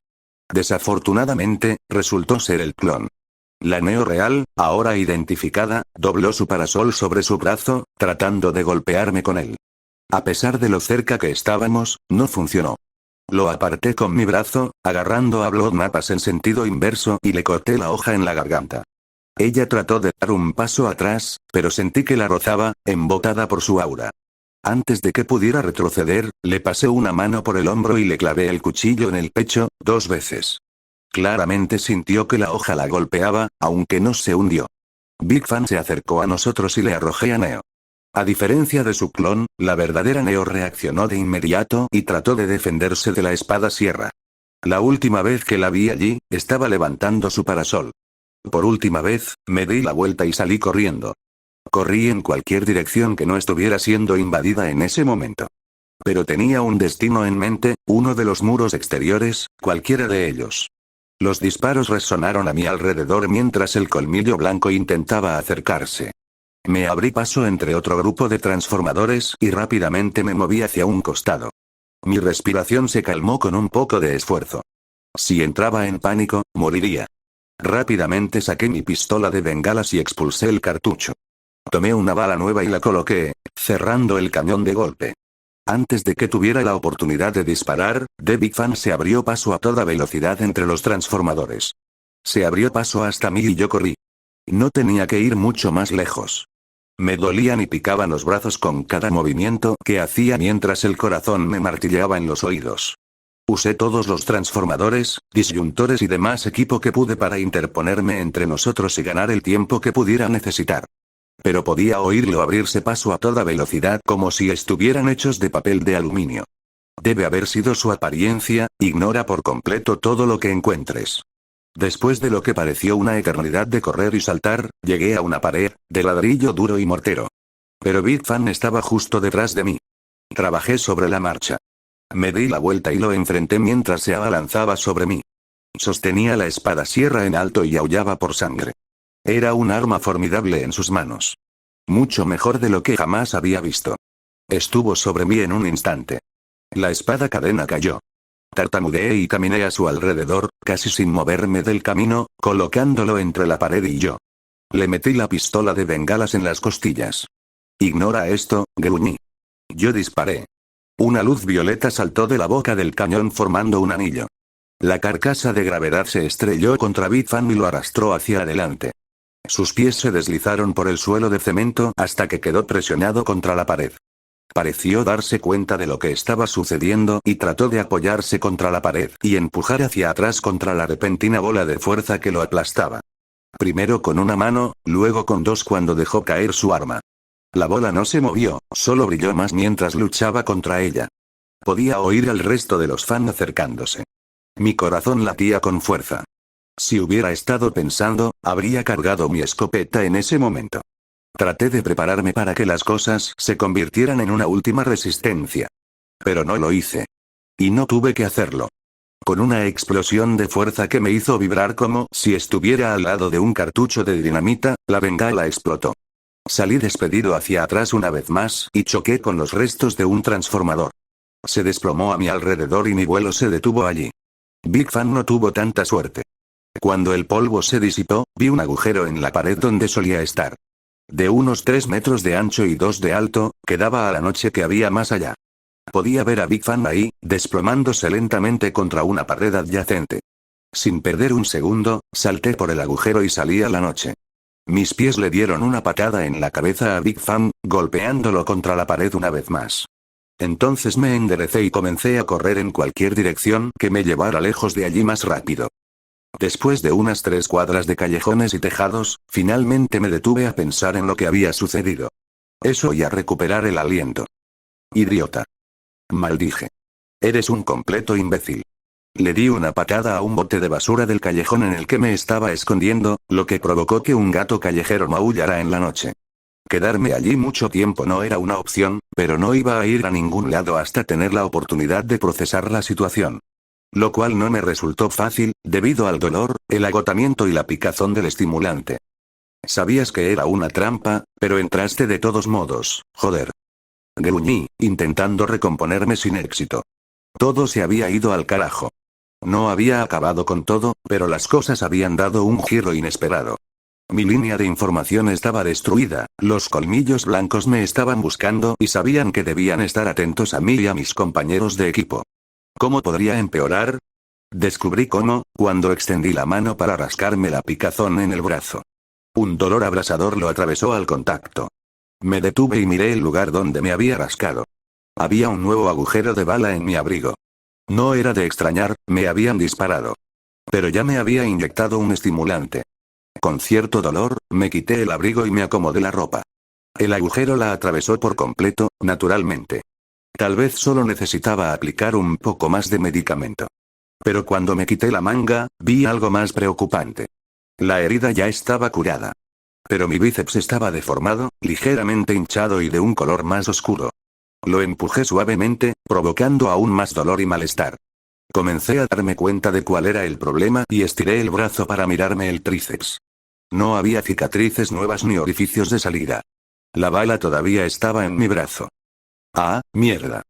Speaker 1: Desafortunadamente, resultó ser el clon. La Neo real, ahora identificada, dobló su parasol sobre su brazo, tratando de golpearme con él. A pesar de lo cerca que estábamos, no funcionó. Lo aparté con mi brazo, agarrando a Bloodnapas en sentido inverso y le corté la hoja en la garganta. Ella trató de dar un paso atrás, pero sentí que la rozaba, embotada por su aura. Antes de que pudiera retroceder, le pasé una mano por el hombro y le clavé el cuchillo en el pecho, 2 veces. Claramente sintió que la hoja la golpeaba, aunque no se hundió. Big Fan se acercó a nosotros y le arrojé a Neo. A diferencia de su clon, la verdadera Neo reaccionó de inmediato y trató de defenderse de la espada sierra. La última vez que la vi allí, estaba levantando su parasol. Por última vez, me di la vuelta y salí corriendo. Corrí en cualquier dirección que no estuviera siendo invadida en ese momento. Pero tenía un destino en mente, uno de los muros exteriores, cualquiera de ellos. Los disparos resonaron a mi alrededor mientras el colmillo blanco intentaba acercarse. Me abrí paso entre otro grupo de transformadores y rápidamente me moví hacia un costado. Mi respiración se calmó con un poco de esfuerzo. Si entraba en pánico, moriría. Rápidamente saqué mi pistola de bengalas y expulsé el cartucho. Tomé una bala nueva y la coloqué, cerrando el cañón de golpe. Antes de que tuviera la oportunidad de disparar, The Big Fan se abrió paso a toda velocidad entre los transformadores. Se abrió paso hasta mí y yo corrí. No tenía que ir mucho más lejos. Me dolían y picaban los brazos con cada movimiento que hacía mientras el corazón me martilleaba en los oídos. Usé todos los transformadores, disyuntores y demás equipo que pude para interponerme entre nosotros y ganar el tiempo que pudiera necesitar. Pero podía oírlo abrirse paso a toda velocidad como si estuvieran hechos de papel de aluminio. Debe haber sido su apariencia, ignora por completo todo lo que encuentres. Después de lo que pareció una eternidad de correr y saltar, llegué a una pared, de ladrillo duro y mortero. Pero Big Fan estaba justo detrás de mí. Trabajé sobre la marcha. Me di la vuelta y lo enfrenté mientras se abalanzaba sobre mí. Sostenía la espada sierra en alto y aullaba por sangre. Era un arma formidable en sus manos. Mucho mejor de lo que jamás había visto. Estuvo sobre mí en un instante. La espada cadena cayó. Tartamudeé y caminé a su alrededor, casi sin moverme del camino, colocándolo entre la pared y yo. Le metí la pistola de bengalas en las costillas. Ignora esto, gruñí. Yo disparé. Una luz violeta saltó de la boca del cañón formando un anillo. La carcasa de gravedad se estrelló contra Big Fan y lo arrastró hacia adelante. Sus pies se deslizaron por el suelo de cemento hasta que quedó presionado contra la pared. Pareció darse cuenta de lo que estaba sucediendo y trató de apoyarse contra la pared y empujar hacia atrás contra la repentina bola de fuerza que lo aplastaba. Primero con una mano, luego con 2 cuando dejó caer su arma. La bola no se movió, solo brilló más mientras luchaba contra ella. Podía oír al resto de los fans acercándose. Mi corazón latía con fuerza. Si hubiera estado pensando, habría cargado mi escopeta en ese momento. Traté de prepararme para que las cosas se convirtieran en una última resistencia. Pero no lo hice. Y no tuve que hacerlo. Con una explosión de fuerza que me hizo vibrar como si estuviera al lado de un cartucho de dinamita, la bengala explotó. Salí despedido hacia atrás una vez más y choqué con los restos de un transformador. Se desplomó a mi alrededor y mi vuelo se detuvo allí. Big Fan no tuvo tanta suerte. Cuando el polvo se disipó, vi un agujero en la pared donde solía estar. De unos 3 metros de ancho y 2 de alto, que daba a la noche que había más allá. Podía ver a Big Fan ahí, desplomándose lentamente contra una pared adyacente. Sin perder un segundo, salté por el agujero y salí a la noche. Mis pies le dieron una patada en la cabeza a Big Fan, golpeándolo contra la pared una vez más. Entonces me enderecé y comencé a correr en cualquier dirección que me llevara lejos de allí más rápido. Después de unas 3 cuadras de callejones y tejados, finalmente me detuve a pensar en lo que había sucedido. Eso y a recuperar el aliento. Idiota. Maldije. Eres un completo imbécil. Le di una patada a un bote de basura del callejón en el que me estaba escondiendo, lo que provocó que un gato callejero maullara en la noche. Quedarme allí mucho tiempo no era una opción, pero no iba a ir a ningún lado hasta tener la oportunidad de procesar la situación. Lo cual no me resultó fácil, debido al dolor, el agotamiento y la picazón del estimulante. Sabías que era una trampa, pero entraste de todos modos, joder. Gruñí, intentando recomponerme sin éxito. Todo se había ido al carajo. No había acabado con todo, pero las cosas habían dado un giro inesperado. Mi línea de información estaba destruida, los colmillos blancos me estaban buscando y sabían que debían estar atentos a mí y a mis compañeros de equipo. ¿Cómo podría empeorar? Descubrí cómo, cuando extendí la mano para rascarme la picazón en el brazo. Un dolor abrasador lo atravesó al contacto. Me detuve y miré el lugar donde me había rascado. Había un nuevo agujero de bala en mi abrigo. No era de extrañar, me habían disparado. Pero ya me había inyectado un estimulante. Con cierto dolor, me quité el abrigo y me acomodé la ropa. El agujero la atravesó por completo, naturalmente. Tal vez solo necesitaba aplicar un poco más de medicamento. Pero cuando me quité la manga, vi algo más preocupante. La herida ya estaba curada. Pero mi bíceps estaba deformado, ligeramente hinchado y de un color más oscuro. Lo empujé suavemente, provocando aún más dolor y malestar. Comencé a darme cuenta de cuál era el problema y estiré el brazo para mirarme el tríceps. No había cicatrices nuevas ni orificios de salida. La bala todavía estaba en mi brazo. Ah, mierda.